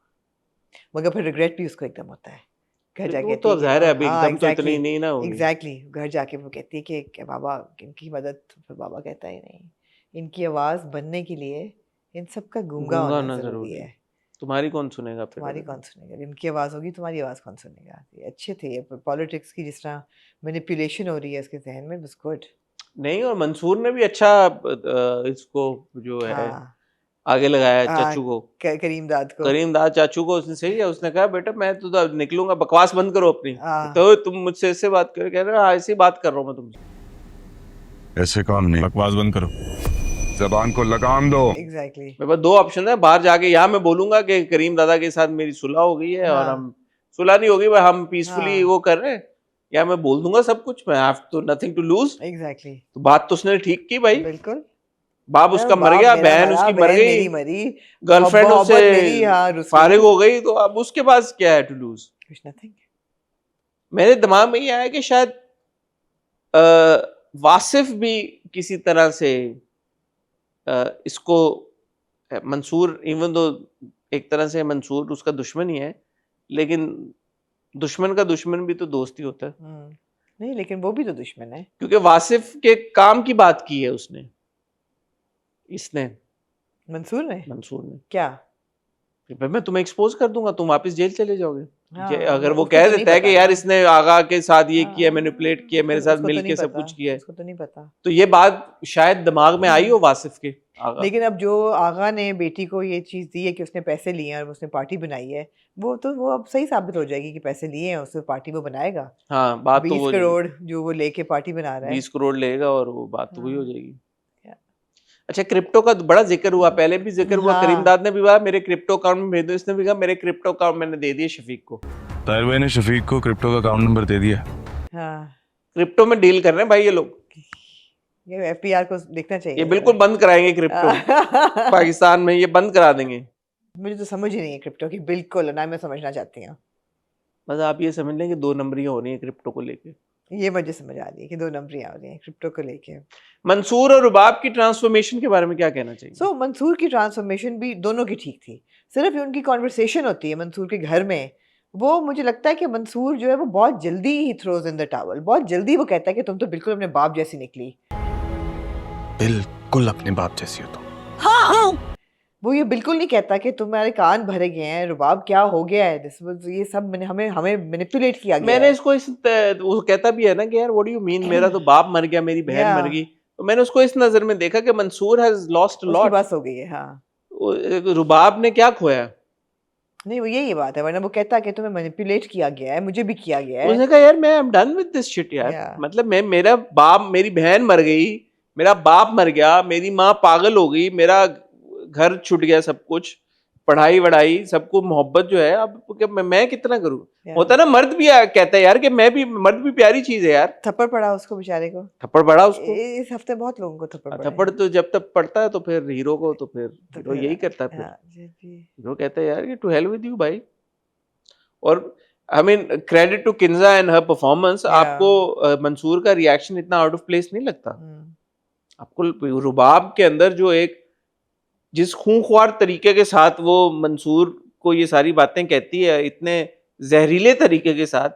मगर फिर रिग्रेट भी उसको एकदम होता है घर जाके। तो जाहिर है अभी एकदम तो इतनी नहीं ना होगी। एग्जैक्टली घर जाके वो कहती है कि बाबा इनकी मदद, फिर बाबा कहता है नहीं, इनकी आवाज बनने के लिए इन सब का गूंगा होना जरूरी है। तुम्हारी कौन सुनेगा फिर? तुम्हारी कौन सुनेगा? इनकी आवाज होगी, तुम्हारी आवाज कौन सुनेगा? ये अच्छे थे, ये पॉलिटिक्स की जिस तरह मैनिपुलेशन हो रही है उसके जहन में, बस गुड। नहीं, और मंसूर ने भी अच्छा इसको जो है आगे लगाया चाचू को, करीम दाद चाचू को। उसने सही है, उसने कहा बेटा मैं तो निकलूंगा, बकवास बंद करो अपनी। तो तुम मुझसे ऐसे बात करो, कह रहे ऐसी बात कर रहा हूँ मैं तुमसे। ऐसे काम नहीं, बकवास बंद करो, ज़बान को लगाम दो। एग्जैक्टली। मेरे पास 2 ऑप्शन है, बाहर जाके या मैं बोलूंगा कि करीम दादा के साथ मेरी सुलह हो गई है और हम सुलह नहीं होगी, हम पीसफुली वो कर रहे हैं, या मैं बोल दूंगा सब कुछ, मैं हैव तो नथिंग टू लूज। एग्जैक्टली। तो बात तो उसने ठीक की भाई, बिल्कुल बाप उसका मर गया, बहन उसकी मर गई, मरी, गर्लफ्रेंड उससे फारिग हो गई, तो अब उसके पास क्या है टू लूज? कुछ नथिंग। मेरे दिमाग में ये आया कि शायद वासिफ भी किसी तरह से इसको, मंसूर इवन दो एक तरह से मंसूर उसका दुश्मन ही है, लेकिन दुश्मन का दुश्मन भी तो दोस्त ही होता है। नहीं, लेकिन वो भी तो दुश्मन है, क्योंकि वासिफ के काम की बात की है उसने, इसने मंसूर ने क्या, मैं तुम्हें एक्सपोज कर दूंगा, तुम वापस जेल चले जाओगे। अगर वो कह देता है कि यार इसने आगा के साथ ये किया, मैनिपुलेट किया, मेरे साथ मिलके सब कुछ किया है, उसको तो नहीं पता, तो ये बात शायद दिमाग में आई हो वासिफ के आगा। लेकिन अब जो आगा ने बेटी को ये चीज दी है कि उसने पैसे लिए हैं और उसने पार्टी बनाई है, वो अब सही साबित हो जाएगी कि पैसे लिए हैं, उससे पार्टी वो बनाएगा। हाँ, बात तो 20 करोड़ जो वो लेके पार्टी बना रहा है, 20 करोड़ लेगा और वो बात तो वही हो जाएगी। अच्छा, क्रिप्टो का बड़ा जिक्र हुआ, पहले भी जिक्र हुआ, करीमदाद ने भी कहा मेरे क्रिप्टो अकाउंट में भेज दो, इसने भी कहा मेरे क्रिप्टो अकाउंट मैंने दे दिए शफीक को। ताहिर भाई ने शफीक को क्रिप्टो का अकाउंट नंबर दे दिया। हाँ, क्रिप्टो में डील कर रहे हैं भाई ये लोग, ये एफपीआर को देखना चाहिए, ये बिल्कुल बंद कराएंगे क्रिप्टो पाकिस्तान में, ये बंद करा देंगे। मुझे तो समझ ही नहीं है क्रिप्टो की, बिल्कुल ना मैं समझना चाहती हूँ। बस आप ये समझ लें कि 2 नंबरियां हो रही है क्रिप्टो को लेके, ये मुझे समझ आ रही है कि 2 नंबरियां हो रही हैं क्रिप्टो को लेके। मंसूर और रुबाब की ट्रांसफॉर्मेशन के बारे में क्या कहना चाहिए? मंसूर की ट्रांसफॉर्मेशन भी दोनों की ठीक थी, सिर्फ उनकी कॉन्वर्सेशन होती है मंसूर के घर में, वो मुझे लगता है कि मंसूर जो है वो बहुत जल्दी he throws in the towel, बहुत जल्दी वो कहता है कि तुम तो बिल्कुल अपने बाप जैसी निकली, बिल्कुल अपने बाप जैसी हो तुम। वो ये बिल्कुल नहीं कहता कि तुम्हारे कान भरे गए हैं, रुबाब क्या हो गया है, ये सब हमें मैनिपुलेट किया गया। मैंने इसको वो कहता भी है ना कि यार व्हाट डू यू मीन, मेरा तो बाप मर गया, मेरी बहन मर गई, तो मैंने उसको इस नजर में देखा कि Mansoor has lost a lot, बस हो गई है। हाँ, रुबाब ने क्या खोया? नहीं, वो यही बात है, वरना वो कहता कि तुम्हें मैनिपुलेट किया गया है, मुझे भी किया गया है। उसने कहा यार मैं I am done with this shit यार, मतलब मेरा बाप, मेरी बहन मर गई, मेरा बाप मर गया, मेरी माँ पागल हो गई, मेरा घर छूट गया, सब कुछ, पढ़ाई वढ़ाई सबको, मोहब्बत जो है, अब मैं कितना करूं? होता ना, मर्द भी कहता है यार कि मर्द भी प्यारी चीज है यार। थप्पड़ पड़ा उसको बेचारे को, थप्पड़ पड़ा उसको इस हफ्ते बहुत लोगों को थप्पड़ तो जब तक पड़ता है तो फिर हीरो को, तो फिर हीरो यही करता है, फिर हीरो कहता है यार कि टू हेल विद यू भाई। और I mean credit to Kinza and her performance. आपको मंसूर का रिएक्शन इतना आउट ऑफ प्लेस नहीं लगता? आपको रुबाब के अंदर जो एक जिस खूंखार तरीके के साथ वो मंसूर को ये सारी बातें कहती है, इतने जहरीले तरीके के साथ,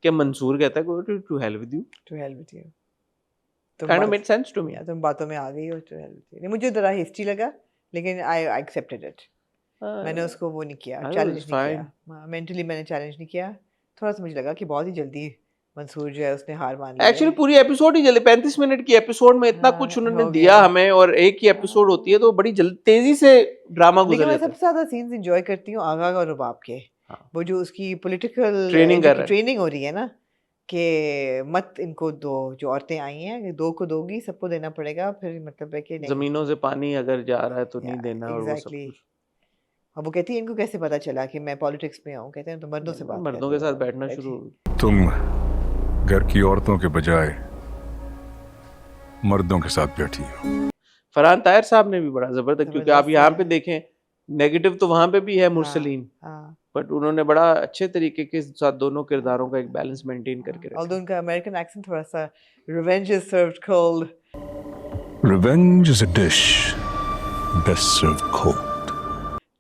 कि मंसूर कहता है to hell with you, kind of made sense to me. तुम बातों में आ गई हो, टू हेल विद यू। मुझे जरा हिस्ट्री लगा, लेकिन आई एक्सेप्टेड इट। मैंने उसको वो नहीं किया, चैलेंज नहीं किया, मेंटली मैंने चैलेंज नहीं किया। थोड़ा सा मुझे लगा कि बहुत ही जल्दी मंसूर जो है उसने हार मान ली। एक्चुअली पूरी एपिसोड ही जल्दी, 35 मिनट की एपिसोड में इतना कुछ उन्होंने दिया हमें, और एक ही एपिसोड होती है तो बड़ी जल्दी तेजी से ड्रामा गुजर जाता है। मैं सबसे ज्यादा सीन्स एंजॉय करती हूँ आगा और रुबाब के। वो जो उसकी पॉलिटिकल ट्रेनिंग हो रही है ना, कि मत इनको दो, जो औरतें आई हैं 2 को दोगी, सबको देना पड़ेगा, फिर मतलब है कि जमीनों से पानी अगर जा रहा है तो नहीं देना, और वो सब कुछ। अब वो कहती है इनको कैसे पता चला कि मैं पॉलिटिक्स में हूँ? कहते हैं तो मर्दों से बात, मर्दों के साथ बैठना शुरू। तुम घर की औरतों के बजाय मर्दों के साथ बैठी हो। फरहान ताहिर साहब ने भी बड़ा जबरदस्त, क्योंकि आप यहाँ पे देखें नेगेटिव तो वहां पे भी है मुरसलीन, बट उन्होंने बड़ा अच्छे तरीके के साथ दोनों किरदारों का एक बैलेंस मेंटेन करके रखा। और उनका अमेरिकन एक्सेंट थोड़ा सा, revenge is served cold, revenge is a dish best served cold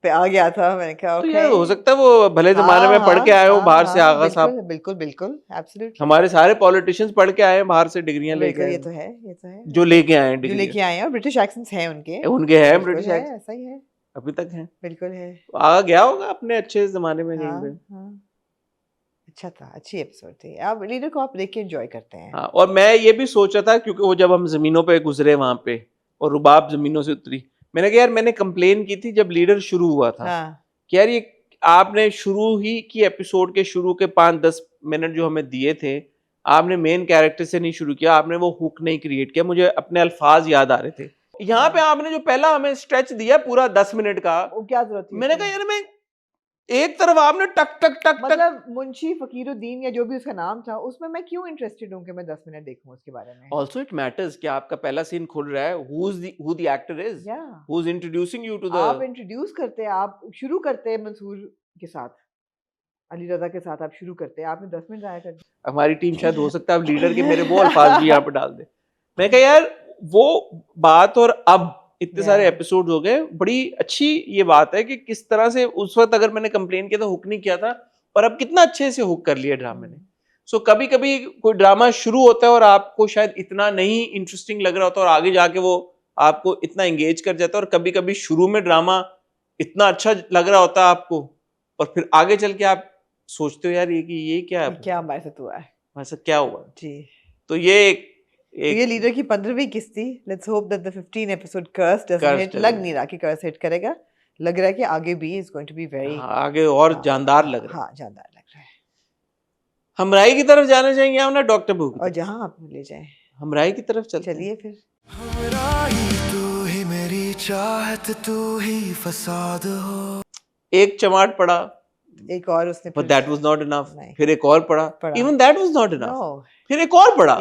पे आ गया था। मैंने कहा तो यार हो सकता है वो भले जमाने में पढ़ के आए हो बाहर से, आगा साहब। बिल्कुल बिल्कुल एब्सोल्युटली। हमारे सारे पॉलिटिशियंस पढ़ के आए हैं बाहर से, डिग्रियां लेके आए। ये तो है जो लेके आए हैं, जो लेके आए हैं, और ब्रिटिश एक्सेंट्स हैं उनके हैं ब्रिटिश एक्सेंट, ऐसा ही है, अभी तक हैं, बिल्कुल है। आगा गया होगा अपने अच्छे जमाने में कहीं पे। अच्छा था, अच्छी एपिसोड थी। आप लीडर को आप देख के एंजॉय करते हैं। हाँ, और मैं ये भी सोचा था, क्योंकि वो जब हम जमीनों पे गुजरे वहां पे और रुबाब जमीनों से उतरी, मैंने कहा यार, मैंने कंप्लेन की थी जब लीडर शुरू हुआ था कि यार ये आपने शुरू ही की एपिसोड के शुरू के 5-10 मिनट जो हमें दिए थे, आपने मेन कैरेक्टर से नहीं शुरू किया, आपने वो हुक नहीं क्रिएट किया। मुझे अपने अल्फाज याद आ रहे थे। यहाँ पे आपने जो पहला हमें स्ट्रेच दिया पूरा 10 मिनट का, वो क्या जरूरत थी? मैंने कहा यार मैं एक तरफ आपने टक टक टक टक, मतलब मुंशी फकीरुद्दीन या जो भी उसका नाम था, उसमें मैं क्यों इंटरेस्टेड हूँ कि मैं 10 मिनट देखूं उसके बारे में। ऑल्सो इट मैटर्स कि आपका पहला सीन खुल रहा है, who the actor is, who is introducing you to the, आप इंट्रोड्यूस करते हैं, आप शुरू करते हैं मंसूर के साथ, अली रजा के साथ आप शुरू करते हैं, आपने 10 मिनट जाया कर दिया। हमारी टीम शायद हो सकता है अब लीडर के मेरे वो अल्फाज भी यहाँ पे डाल दे। मैं कहा यार वो बात, और अब इतने सारे एपिसोड हो गए, बड़ी अच्छी ये बात है कि किस तरह से उस वक्त अगर मैंने कंप्लेन किया तो हुक नहीं किया था, और अब कितना अच्छे से हुक कर लिया ड्रामे ने। सो कभी कभी कोई ड्रामा शुरू होता है और आपको शायद इतना नहीं इंटरेस्टिंग लग रहा होता, और आगे जाके वो आपको इतना एंगेज कर जाता है, और कभी कभी शुरू में ड्रामा इतना अच्छा लग रहा होता है आपको, और फिर आगे चल के आप सोचते हो यार ये क्या हमारे साथ हुआ है, ऐसा क्या हुआ जी। तो ये ये लीडर की 15वीं किस्त थी। Let's hope that the 15 episode curse doesn't hit. लग नहीं रहा कि कर्स हिट करेगा, लग रहा है कि आगे भी is going to be very, आगे और जानदार लग रहा है। हाँ, जानदार लग रहा है। हम राय की तरफ जाना चाहेंगे या ना डॉक्टर बुक, और जहां आप ले जाएं हम राय की तरफ चलिए फिर। तू ही मेरी चाहत, तू ही फसाद हो। एक चमाट पड़ा, एक और उसने, but that was not enough, फिर एक और पड़ा, even that was not enough, no. फिर एक और पड़ा,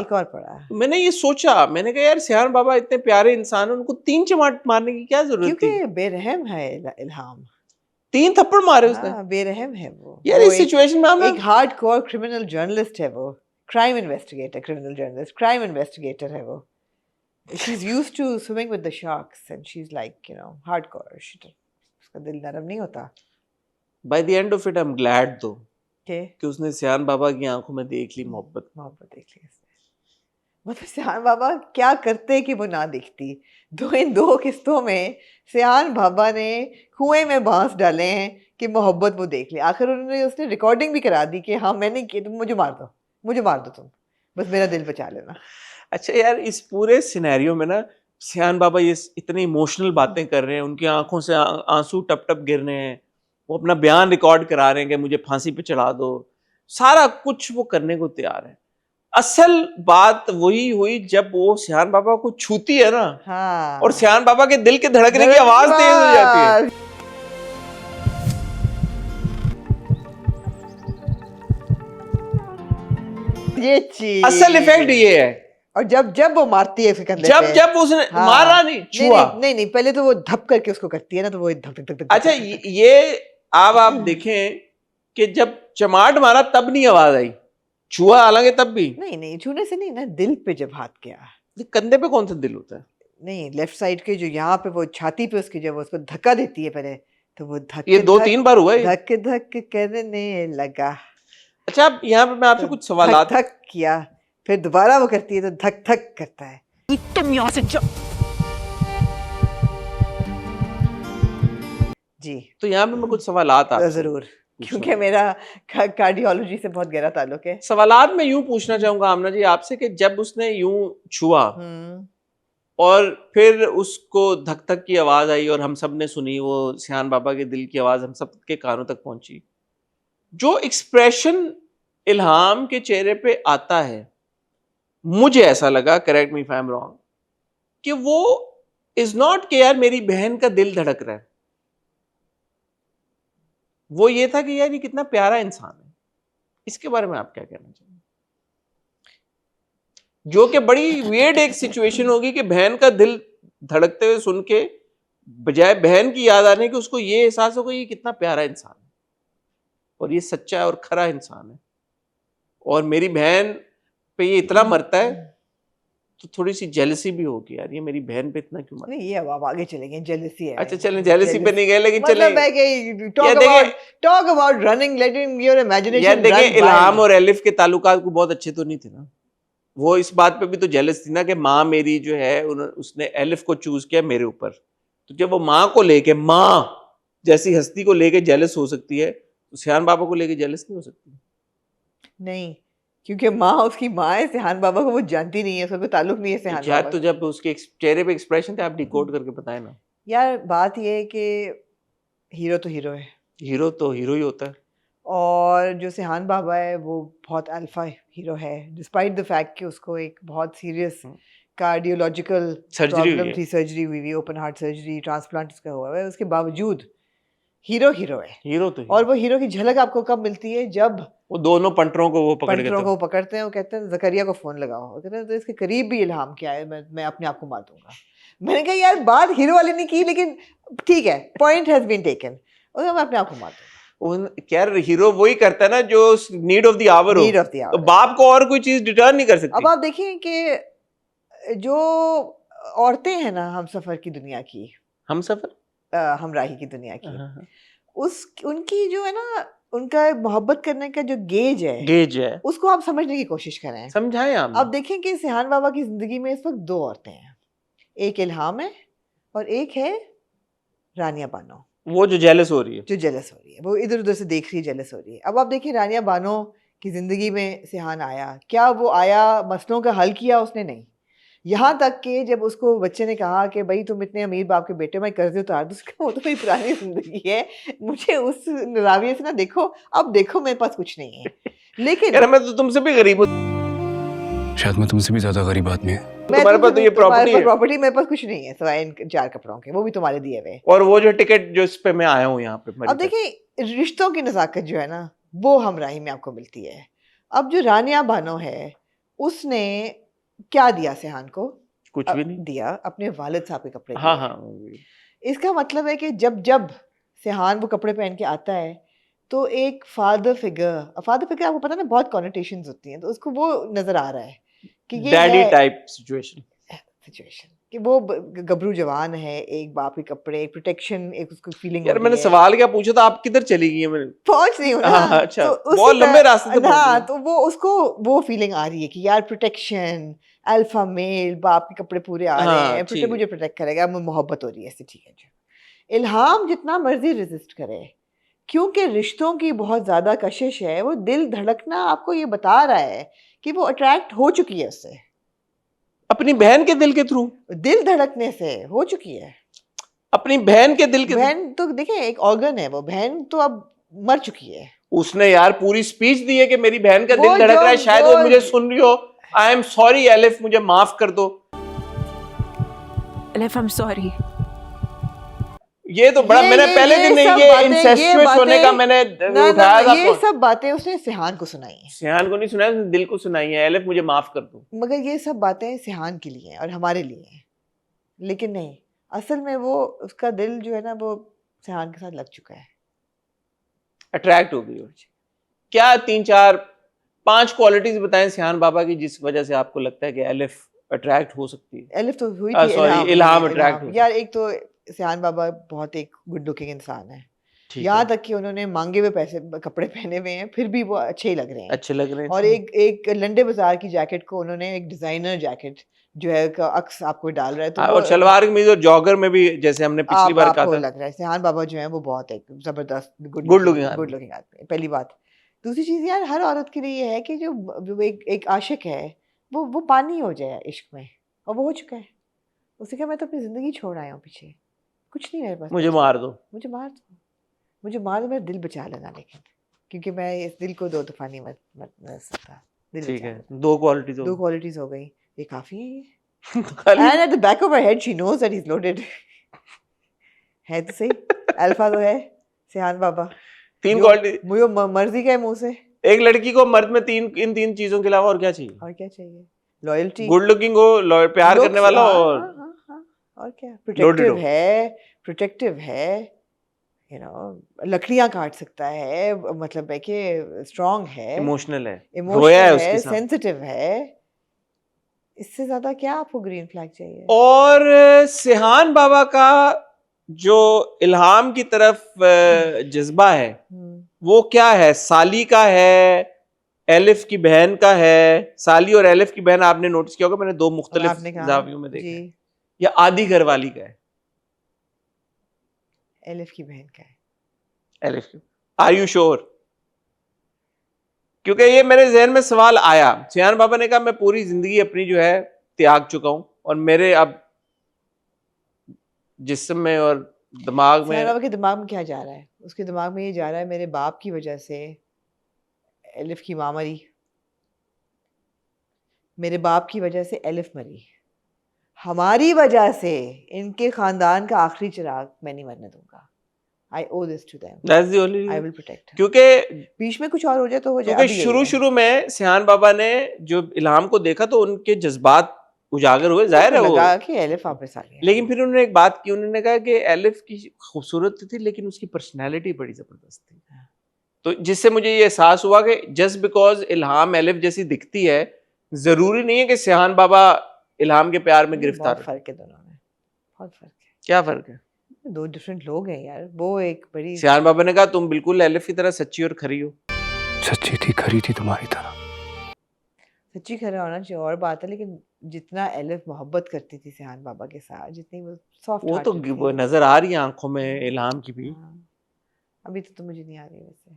तो मैंने ये सोचा, मैंने कहा यार सियान बाबा इतने प्यारे इंसान हैं, उनको 3 चमाट मारने की क्या जरूरत थी? क्योंकि बेरहम है इल्हाम, 3 थप्पड़ मारे उसने। बेरहम है वो यार इस सिचुएशन में हम एक हार्डकोर क्रिमिनल जर्नलिस्ट है, वो crime investigator, criminal journalist, crime investigator है वो। she's used to swimming with the sharks and she's like, you know, hardcore, उसका दिल नरम नहीं होता। By the end of it, I'm glad though कि उसने सियान बाबा की आंखों में देख ली मोहब्बत देख ली उसने। मतलब सियान बाबा क्या करते कि वो ना दिखती। इन 2 किस्तों में सियान बाबा ने कुएं में बांस डाले हैं कि मोहब्बत वो देख ली। आखिर उसने रिकॉर्डिंग भी करा दी कि हाँ मैंने की, तुम मुझे मार दो तुम, बस मेरा दिल बचा लेना। अच्छा यार, इस पूरे सिनेरियो में ना सियान बाबा ये इतनी इमोशनल बातें कर रहे हैं, उनकी आंखों से आंसू टप टप गिर रहे हैं, वो अपना बयान रिकॉर्ड करा रहे हैं कि मुझे फांसी पे चढ़ा दो, सारा कुछ वो करने को तैयार है। असल बात वही हुई जब वो सियान बाबा को छूती है ना, हाँ। और सियान बाबा के दिल के धड़कने की आवाज तेज हो जाती है। ये चीज असल इफेक्ट ये है। और जब वो मारती है उसके कंधे पे, जब उसने मारा नहीं, छुआ नहीं पहले तो वो धप करके उसको करती है ना, तो वो धप धप धप। अच्छा ये अब आप देखें कि जब चमाट मारा तब नहीं आवाज आई, छुआ हालांकि तब भी नहीं, छूने से नहीं ना, दिल पे जब हाथ किया। कंधे पे कौन सा दिल होता है? नहीं, लेफ्ट साइड के जो यहाँ पे वो छाती पे उसकी जब उसको धक्का देती है पहले, तो वो ये 2-3 बार हुआ है, धक धक करने लगा। अच्छा अब यहाँ पे मैं आपसे कुछ सवाल धक किया, फिर दोबारा वो करती है तो धक धक करता है। तुम यहाँ से जाओ। जी, तो यहाँ पे मैं कुछ सवालात जरूर, क्योंकि मेरा कार्डियोलॉजी से बहुत गहरा ताल्लुक है। सवालात मैं यूं पूछना चाहूंगा आमना जी आपसे कि जब उसने यूं छुआ और फिर उसको धक धक की आवाज आई और हम सब ने सुनी, वो सियान बाबा के दिल की आवाज हम सब के कानों तक पहुंची, जो एक्सप्रेशन इल्हाम के चेहरे पे आता है, मुझे ऐसा लगा, correct me if I am wrong, कि वो इज नॉट कि यार मेरी बहन का दिल धड़क रहा है, वो ये था कि यार ये कितना प्यारा इंसान है। इसके बारे में आप क्या कहना चाहेंगे? जो कि बड़ी वियर्ड एक सिचुएशन होगी कि बहन का दिल धड़कते हुए सुन के बजाय बहन की याद आने की उसको ये एहसास होगा ये कितना प्यारा इंसान है और ये सच्चा और खरा इंसान है, और मेरी बहन पे ये इतना मरता है तो थोड़ी सी जेलसी भी होगी, यार ये मेरी बहन पे इतना क्यों मरता है। नहीं, ये अब आगे चलेंगे, जेलसी है। अच्छा चलें, जेलसी पे नहीं गए, लेकिन मतलब talk about running, letting your imagination. यार देखिए, इल्हाम और एलिफ के ताल्लुकात को बहुत अच्छे तो नहीं थे ना, वो इस बात पे भी तो जेलस थी ना कि माँ मेरी जो है उसने एलिफ को चूज किया मेरे ऊपर, तो जब वो माँ को लेके, माँ जैसी हस्ती को लेके जेलस हो सकती है तो सियान बाबा को लेके जेलस नहीं हो सकती। नहीं, क्योंकि माँ उसकी माँ है, सियान बाबा को वो जानती नहीं है, उसका कोई ताल्लुक नहीं है सियान बाबा। तो जब उसके चेहरे पे एक्सप्रेशन थे आप डिकोड करके बताएं ना। यार बात ये है कि हीरो तो हीरो है, हीरो तो हीरो ही होता है, और जो सियान बाबा है वो बहुत अल्फा हीरो है, डिस्पाइट द फैक्ट कि उसको एक बहुत सीरियस कार्डियोलॉजिकल प्रॉब्लम थी, सर्जरी हुई हुई, ओपन हार्ट सर्जरी, ट्रांसप्लांट उसका हुआ है, उसके बावजूद हीरो है, हीरो तो और वो हीरो की झलक आपको कब मिलती है? जब वो दोनों पंटरों को वो पकड़ते हैं, वो कहते हैं जकरिया को फोन लगाओ, वो कहते हैं तो इसके करीब भी इल्हाम क्या है, मैं अपने आप को मार दूंगा। मैंने कहा यार बात हीरो वाली नहीं की, लेकिन ठीक है, पॉइंट हैज बीन टेकन, और मैं अपने आप को मार दूंगा। क्या हीरो वही करता है ना जो नीड ऑफ द आवर हो, तो बाप को और कोई चीज डिटर्न नहीं कर सकती। अब आप देखिए कि जो औरतें हैं ना हम सफर की दुनिया की, हमराही की दुनिया की, उनकी जो है ना, उनका मोहब्बत करने का जो गेज है उसको आप समझने की कोशिश करें, समझाएं आप। अब देखें कि सिहान बाबा की जिंदगी में इस वक्त दो औरतें हैं, एक इल्हाम है और एक है रानिया बानो, वो जो जेलस हो रही है, वो इधर उधर से देख रही है, जेलस हो रही है। अब आप देखिए रानिया बानो की जिंदगी में सिहान आया, क्या वो आया मसलों का हल किया? उसने नहीं। यहाँ तक कि जब उसको बच्चे ने कहा कि भाई तुम इतने अमीर बाप के बेटे, मैं कर्जे उतार दूँ, वो तो मेरी पुरानी जिंदगी है, मुझे उस राविये से ना देखो, अब देखो मेरे पास कुछ नहीं है, लेकिन यार मैं तो तुमसे भी गरीब हूँ, शायद मैं तुमसे भी ज्यादा गरीब आदमी है। तुम्हारे पास तो ये प्रॉपर्टी मेरे पास कुछ नहीं है सिवाय इन 4 कपड़ों के, वो भी तुम्हारे दिए हुए, और वो जो टिकट जो इस पे मैं आया हूँ यहाँ पे। अब देखिए रिश्तों की नजाकत जो है ना, वो हमराही में आपको मिलती है। अब जो रानिया बानो है, उसने क्या दिया सिहान को? कुछ भी नहीं दिया, अपने वालिद साहब के कपड़े। हाँ। इसका मतलब है कि जब सिहान वो कपड़े पहन के आता है तो एक फादर फिगर आपको पता है ना, बहुत कॉनोटेशंस होती हैं, तो उसको वो नजर आ रहा है कि ये डैडी टाइप सिचुएशन कि वो गबरू जवान है, एक बाप के कपड़े, एक प्रोटेक्शन, एक उसको फीलिंग। यार मैंने सवाल क्या पूछा था, आप किधर चली गई? मैंने पहुंच नहीं हुआ। अच्छा, तो बहुत लंबे रास्ते से हाँ, तो वो उसको वो फीलिंग आ रही है कि यार प्रोटेक्शन, अल्फा मेल, बाप के कपड़े पूरे आ रहे हैं, मुझे प्रोटेक्ट करेगा, मोहब्बत हो रही है इससे, ठीक है जी। इल्हाम जितना मर्जी रेजिस्ट करे, क्योंकि रिश्तों की बहुत ज्यादा कशिश है, वो दिल धड़कना आपको ये बता रहा है कि वो अट्रैक्ट हो चुकी है उससे, अपनी बहन के दिल के थ्रू, दिल धड़कने से हो चुकी है, अपनी बहन के दिल के। बहन तो देखिए एक ऑर्गन है, वो बहन तो अब मर चुकी है। उसने यार पूरी स्पीच दी है कि मेरी बहन का दिल धड़क रहा है, शायद वो मुझे सुन रही हो। आई एम सॉरी एलिफ, मुझे माफ कर दो। Elif I am sorry. ये तो बड़ा मैंने पहले दिन ये इंसेस्टुअस होने का मैंने उठाया था। ये सब बातें उसने सिहान को सुनाई है, सिहान को नहीं सुनाई, उसने दिल को सुनाई है, एलिफ मुझे माफ कर दो। मगर ये सब बातें सिहान के लिए हैं और हमारे लिए हैं, लेकिन नहीं, असल में वो उसका दिल जो है ना, वो सिहान के साथ लग चुका है, अट्रैक्ट हो गई। क्या 3, 4, 5 क्वालिटीज बताएं सिहान बाबा की जिस वजह से आपको लगता है कि एलिफ अट्रैक्ट हो सकती है? एलिफ तो हुई थी, इल्हाम अट्रैक्ट। यार एक तो सिहान बाबा बहुत एक गुड लुकिंग इंसान है, यहाँ तक कि उन्होंने मांगे हुए पैसे कपड़े पहने हुए हैं, फिर भी वो अच्छे लग रहे हैं। और एक लंडे बाजार की जैकेट को उन्होंने एक डिजाइनर जैकेट जो है अक्स आपको डाल रहा है, तो और शलवार कमीज और जॉगर में भी, जैसे हमने पिछली बार कहा था, लग रहा है सिहान बाबा जो है वो बहुत एक जबरदस्त गुड लुकिंग आदमी। पहली बात। दूसरी चीज यार, हर औरत के लिए ये है कि जो एक आशिक है वो पानी हो जाए इश्क में, और वो हो चुका है। उसने कहा मैं तो अपनी जिंदगी छोड़ आया हूँ पीछे, कुछ नहीं मेरे पास, मुझे मार दो, मेरा दिल बचा लेना, लेकिन क्योंकि मैं इस दिल को 2 दफा नहीं मर सकता। ठीक है, 2 क्वालिटीज हो गई, ये काफी है। And at the back of her head she knows that he's loaded. है तो सही, अल्फा तो है सिहान बाबा। 3 क्वालिटी मुझे मर्जी का है मुंह से। एक लड़की को मर्द में इन 3 चीजों के अलावा और क्या चाहिए? लॉयल्टी, गुड लुकिंग हो, प्यार करने वाला, और क्या, प्रोटेक्टिव है, लकड़ियां काट सकता है, मतलब है कि स्ट्रांग है, इमोशनल है, सेंसिटिव है। इससे ज्यादा क्या आपको ग्रीन फ्लैग चाहिए? और सिहान बाबा का जो इल्हाम की तरफ जज्बा है, वो क्या है? साली का है, एलिफ की बहन का है। साली और एलिफ की बहन आपने नोटिस किया होगा, मैंने 2 मुख्तलिफ जावियों में देखा है। या आधी घरवाली का है? एलिफ की बहन का है। एलिफ की, आर यू श्योर? क्योंकि ये मेरे जहन में सवाल आया। सिहान बाबा ने कहा मैं पूरी जिंदगी अपनी जो है त्याग चुका हूं, और मेरे अब जिस्म में और दिमाग में, सिहान बाबा के दिमाग में क्या जा रहा है? उसके दिमाग में ये जा रहा है मेरे बाप की वजह से एलिफ की माँ मरी, मेरे बाप की वजह से एलिफ मरी, हमारी वजह से इनके खानदान का आखिरी चिराग मैं नहीं मरने दूंगा। I owe this to them. That's the only I will protect her. क्योंकि बीच में कुछ और हो जाए तो हो जाए. क्योंकि शुरू में सियान बाबा ने जो इल्हाम को देखा तो उनके जज्बात उजागर हुए, जाहिर है वो लगा कि एलिफ वापस आ गया. लेकिन फिर उन्होंने एक बात की, उन्होंने कहा कि एलिफ की खूबसूरत थी लेकिन उसकी पर्सनैलिटी बड़ी जबरदस्त थी. तो जिससे मुझे ये एहसास हुआ कि जस्ट बिकॉज इल्हाम एलिफ जैसी दिखती है जरूरी नहीं है कि सियान बाबा इल्हाम के प्यार में गिरफ्तार. बहुत फर्क है दोनों में, बहुत फर्क है. क्या फर्क है? दो डिफरेंट लोग हैं यार. वो एक बड़ी, सियान बाबा ने कहा तुम बिल्कुल एलिफ की तरह सच्ची और खरी हो. सच्ची थी, खरी थी तुम्हारी तरह. सच्ची खरा होना चाहिए और बात है, लेकिन जितना एलिफ मोहब्बत करती थी सियान बाबा के साथ, जितनी वो सॉफ्ट वो तो वो नजर आ रही है आंखों में इल्हाम की भी. अभी तो मुझे नहीं आ रही वैसे.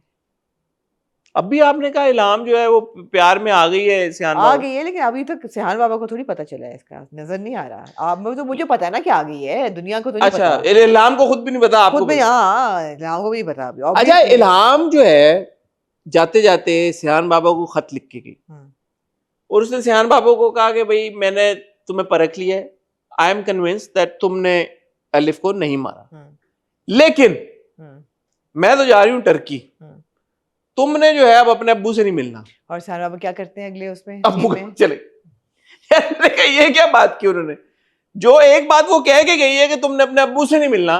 अभी आपने कहा इल्हाम जो है वो प्यार में आ गई है सियान बाबा. आ गई है, लेकिन अभी तक सियान बाबा को थोड़ी पता चला है, इसका नजर नहीं आ रहा. आप तो मुझे पता है ना कि आ गई है, दुनिया को तो नहीं अच्छा, पता. इल्हाम को खुद भी नहीं पता आपको? खुद भी, हाँ, इल्हाम को भी नहीं पता अभी. अच्छा, इल्हाम जो है जाते जाते सियान बाबा को खत लिख के गई और उसने सियान बाबा को कहा कि भाई मैंने तुम्हें परख लिया है, आई एम कन्विंस्ड दैट तुमने अलिफ को नहीं मारा, लेकिन मैं तो जा रही हूँ टर्की, तुमने जो है अब अपने अब्बू से नहीं मिलना. और सियान बाबा क्या करते हैं अगले उसमें? अब्बू चले. ये क्या बात की उन्होंने? जो एक बात वो कह के गई है कि तुमने अपने अब्बू से नहीं मिलना.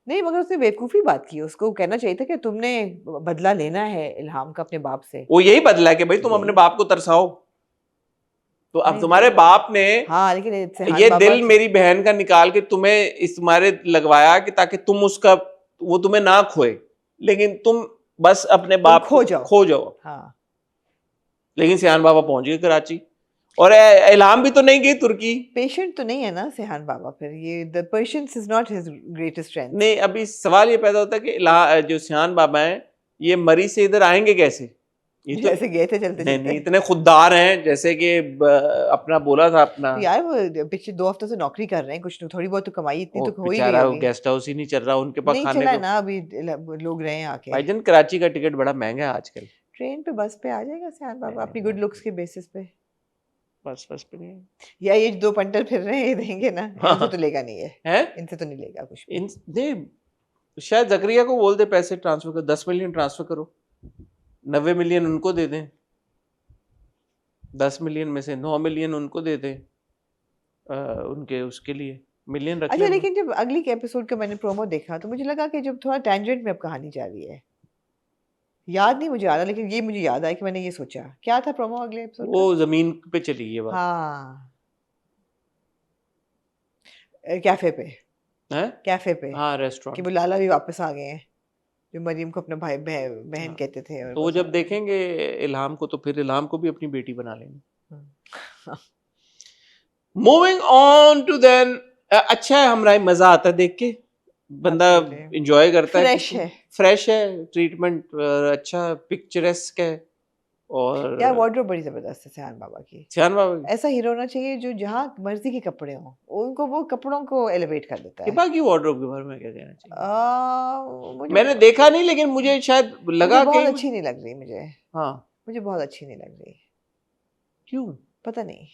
नहीं, मगर उसने बेवकूफी बात की. उसको कहना चाहिए था कि तुमने बदला लेना है इल्हाम का अपने बाप से. वो यही बदला है कि भाई तुम अपने बाप को तरसाओ. तो अब तुम्हारे बाप ने, हाँ, लेकिन ये दिल मेरी बहन का निकाल के तुम्हें इस तुम्हारे लगवाया कि ताकि तुम उसका, वो तुम्हें ना खोए, लेकिन तुम बस अपने बाप खो जाओ. हाँ. लेकिन सियान बाबा पहुंच गए कराची और इल्हाम भी तो नहीं गई तुर्की. पेशेंट तो नहीं है ना सियान बाबा. फिर ये the patience is not his greatest strength. नहीं, अभी सवाल ये पैदा होता है कि जो सियान बाबा हैं ये मरी से इधर आएंगे कैसे? ये तो जैसे गए थे चलते नहीं, इतने खुददार हैं, जैसे कि अपना बोला था अपना यार, वो पिछले 2 हफ्तों से नौकरी कर रहे हैं, कुछ थोड़ी बहुत तो कमाई इतनी तो हो ही बेचारा गई. वो गेस्ट हाउस ही नहीं चल रहा उनके पास, नहीं खाने चला को ना अभी. लोग रहे हैं आके. भाईजान कराची का टिकट बड़ा महंगा है आजकल. ट्रेन पे, बस पे आ जाएगा सियान बाबा अपनी गुड लुक्स के बेसिस पे. बस पे नहीं. या ये 2 पंटर फिर रहे हैं, ये देंगे ना. इनसे तो लेगा नहीं है, इनसे तो नहीं लेगा कुछ. शायद जकरिया को बोल दे पैसे ट्रांसफर कर, 10 मिलियन ट्रांसफर करो, 90 मिलियन उनको दे दें, 10 मिलियन में से 9 मिलियन उनको दे दें, उनके उसके लिए मिलियन रख. अच्छा, लेकिन जब अगली के एपिसोड का मैंने प्रोमो देखा तो मुझे लगा कि जब थोड़ा टेंजेंट में अब कहानी जा रही है. याद नहीं मुझे आ रहा, लेकिन ये मुझे याद आया कि मैंने ये सोचा. क्या था प्रोमो अगले एपिसोड? वो जमीन पे चली ये बात. हाँ, कैफे पे. कैफे पे, हाँ, रेस्टोरेंट कि वो लाला भी वापस आ गए हैं, जो मरियम को अपना भाई बहन कहते थे. और तो वो जब देखेंगे इल्हाम को तो फिर इल्हाम को भी अपनी बेटी बना लेंगे. मूविंग ऑन टू देन, अच्छा है, हमरा मजा आता है देख के, बंदा एंजॉय करता है. फ्रेश है ट्रीटमेंट, अच्छा पिक्चरेस्क है. और यार वार्डरोब बड़ी जबरदस्त है सियान बाबा की. सियान बाबा ऐसा हीरो होना चाहिए जो जहाँ मर्जी के कपड़े हों, उनको वो कपड़ों को एलिवेट कर देता है. बाकी वार्डरोब के बारे में क्या कहना चाहिए? मैंने देखा नहीं, लेकिन मुझे शायद लगा कि बहुत अच्छी नहीं लग रही मुझे. हाँ, मुझे बहुत अच्छी नहीं लग रही. क्यों पता नहीं.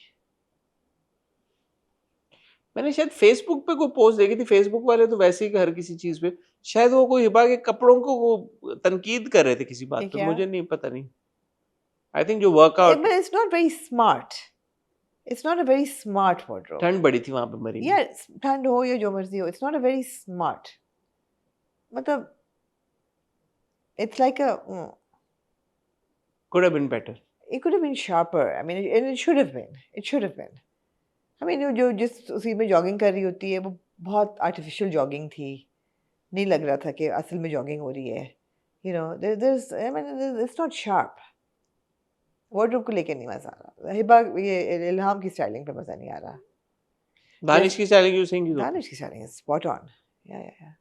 मैंने शायद फेसबुक पे कोई पोस्ट देखी थी. फेसबुक वाले तो वैसे ही हर किसी चीज पे, शायद वो कोई हिबा के कपड़ों को वो तनकीद कर रहे थे किसी बात पे, मुझे नहीं पता नहीं. आई थिंक जो workout, it's not very smart. It's not a very smart wardrobe. ठंड बड़ी थी वहां पे मरी. यार ठंड हो या जो मर्जी हो, it's not a very smart. मतलब it's like a could have been better. It could have been sharper. I mean, it should have been. It should have been. I mean, जो जिस उसी में जॉगिंग कर रही होती है वो बहुत आर्टिफिशियल जॉगिंग थी. नहीं लग रहा था कि असल में जॉगिंग हो रही है. You know, I mean, it's not sharp. Wardrobe को लेके नहीं मजा आ रहा. हिबा ये इल्हाम की स्टाइलिंग पे मजा नहीं आ रहा. दानिश की स्टाइलिंग यूं सेइंग, दानिश की स्टाइलिंग स्पॉट ऑन. या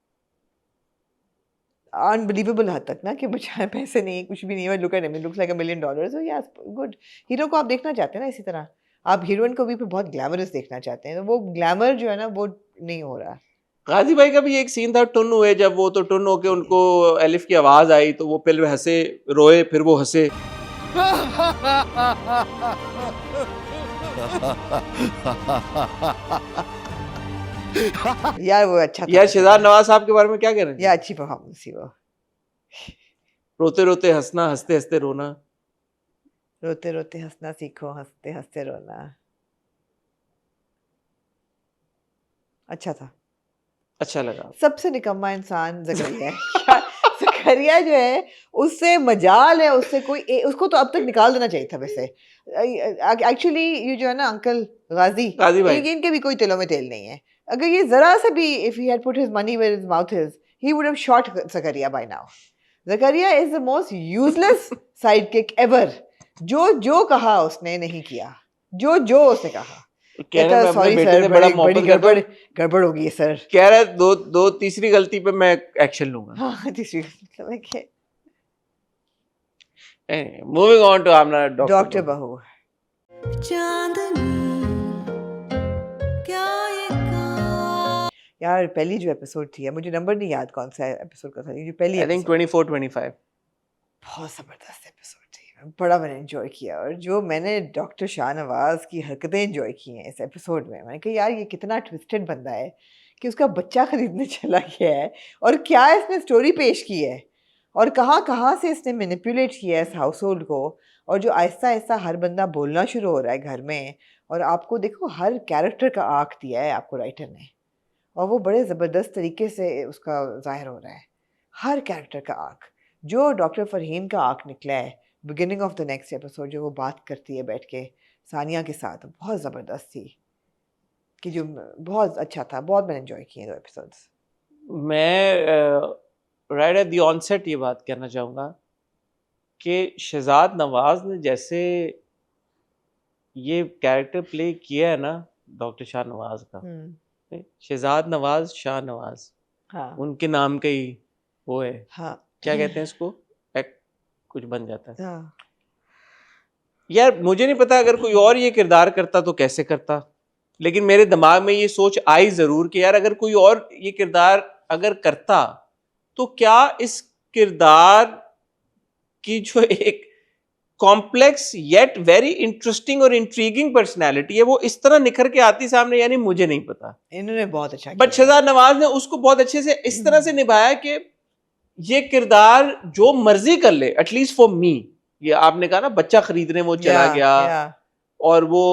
अनबिलीवेबल हद तक ना, कि बचाए पैसे नहीं, कुछ भी नहीं है. Look at him, looks like $1 million. सो या गुड. हीरो को आप देखना चाहते हैं ना, इसी तरह आप हीरोइन को भी बहुत ग्लैमरस देखना चाहते हैं. तो वो ग्लैमर जो है ना वो नहीं हो रहा. गाजी भाई का भी एक सीन था टुन हुए, जब वो तो टुन होके उनको एलिफ की आवाज आई तो वो पहले हंसे, रोए, फिर वो हंसे. यार वो अच्छा था यार शहजाद नवाज साहब के बारे में क्या कह रहे हैं? यार अच्छी परफॉर्मेंस थी वो। रोते रोते हंसना, हंसते हंसते रोना। रोते रोते हंसना सीखो, हंसते हंसते रोना। अच्छा था, अच्छा लगा। सबसे निकम्मा इंसान ज़करिया है। ज़करिया जो है उससे मजाल है, उससे कोई उसको तो अब तक निकाल देना चाहिए था वैसे। एक्चुअली ये जो है ना अंकल गाजी भाई, इनके भी कोई तिलों में तेल नहीं है। अगर ये जरा सा भी if he had put his money where his mouth is, he would have shot Zakariya by now. Zakariya is the most useless sidekick ever. जो कहा उसने नहीं किया, जो उसने कहा। सॉरी सर, गड़बड़ होगी सर। कह रहा है दो तीसरी गलती पे मैं एक्शन लूंगा। हाँ, तीसरी मतलब है। Moving on to Amna doctor बहू। यार पहली जो एपिसोड थी, मुझे नंबर नहीं याद कौन सा एपिसोड का था, ये जो पहली आई थिंक 24-25 बहुत जबरदस्त एपिसोड थी, बड़ा मैंने एंजॉय किया। और जो मैंने डॉक्टर शाहनवाज की हरकतें एंजॉय की हैं इस एपिसोड में, मैंने कहा यार ये कितना ट्विस्टेड बंदा है कि उसका बच्चा खरीदने चला गया है और क्या इसने स्टोरी पेश की है और कहाँ से इसने मैनिपुलेट किया है इस हाउस होल्ड को। और जो आहिस्ता आहिस्ता हर बंदा बोलना शुरू हो रहा है घर में, और आपको देखो हर कैरेक्टर का आर्क दिया है आपको राइटर ने, और वो बड़े ज़बरदस्त तरीके से उसका ज़ाहिर हो रहा है हर कैरेक्टर का आर्क। जो डॉक्टर फरहीन का आर्क निकला है beginning of the next episode, जो वो बात करती है बैठ के सानिया के साथ, बहुत ज़बरदस्त थी कि जो बहुत अच्छा था। बहुत मैंने एंजॉय किए 2 एपिसोड्स। मैं राइट एट द ऑनसेट ये बात कहना चाहूँगा कि शहजाद नवाज ने जैसे ये कैरेक्टर प्ले किया है ना डॉक्टर शाह नवाज का, शहजाद नवाज शाह नवाज, हाँ, उनके नाम का ही वो है। हाँ, क्या कहते हैं इसको, कुछ बन जाता है। हाँ। यार मुझे नहीं पता अगर कोई और ये किरदार करता तो कैसे करता, लेकिन मेरे दिमाग में ये सोच आई जरूर कि यार अगर कोई और ये किरदार अगर करता तो क्या इस किरदार की जो एक कॉम्प्लेक्स येट वेरी इंटरेस्टिंग और इंट्रीगिंग पर्सनैलिटी है वो इस तरह निखर के आती सामने, यानी मुझे नहीं पता। इन्होंने बहुत अच्छा बट शहजाद नवाज ने उसको बहुत अच्छे से इस तरह से निभाया कि ये किरदार जो मर्जी कर ले, एटलीस्ट फॉर मी। ये आपने कहा ना बच्चा खरीदने वो चला गया और वो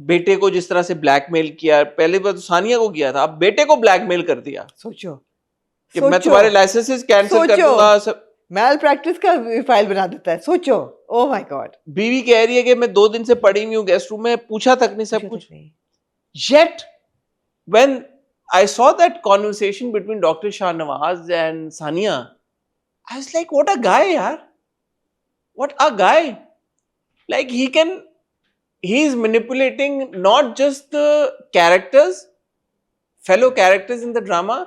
बेटे को जिस तरह से ब्लैकमेल किया, पहले बार तो सानिया को किया था, अब बेटे को ब्लैकमेल कर दिया। सोचो कि मैं तुम्हारे लाइसेंसेस कैंसिल कर दूंगा, सब मैल प्रैक्टिस का फाइल बना देता है। सोचो, ओह माय गॉड। बीवी कह रही है कि मैं 2 दिन से पड़ी हुई हूँ गेस्ट रूम में, पूछा तक नहीं सब कुछ। Yet when I saw that conversation between Dr. Shahnawaz and Sania, I was like, what a guy, yaar. What a guy. Like he's manipulating not just the characters, fellow characters in the drama,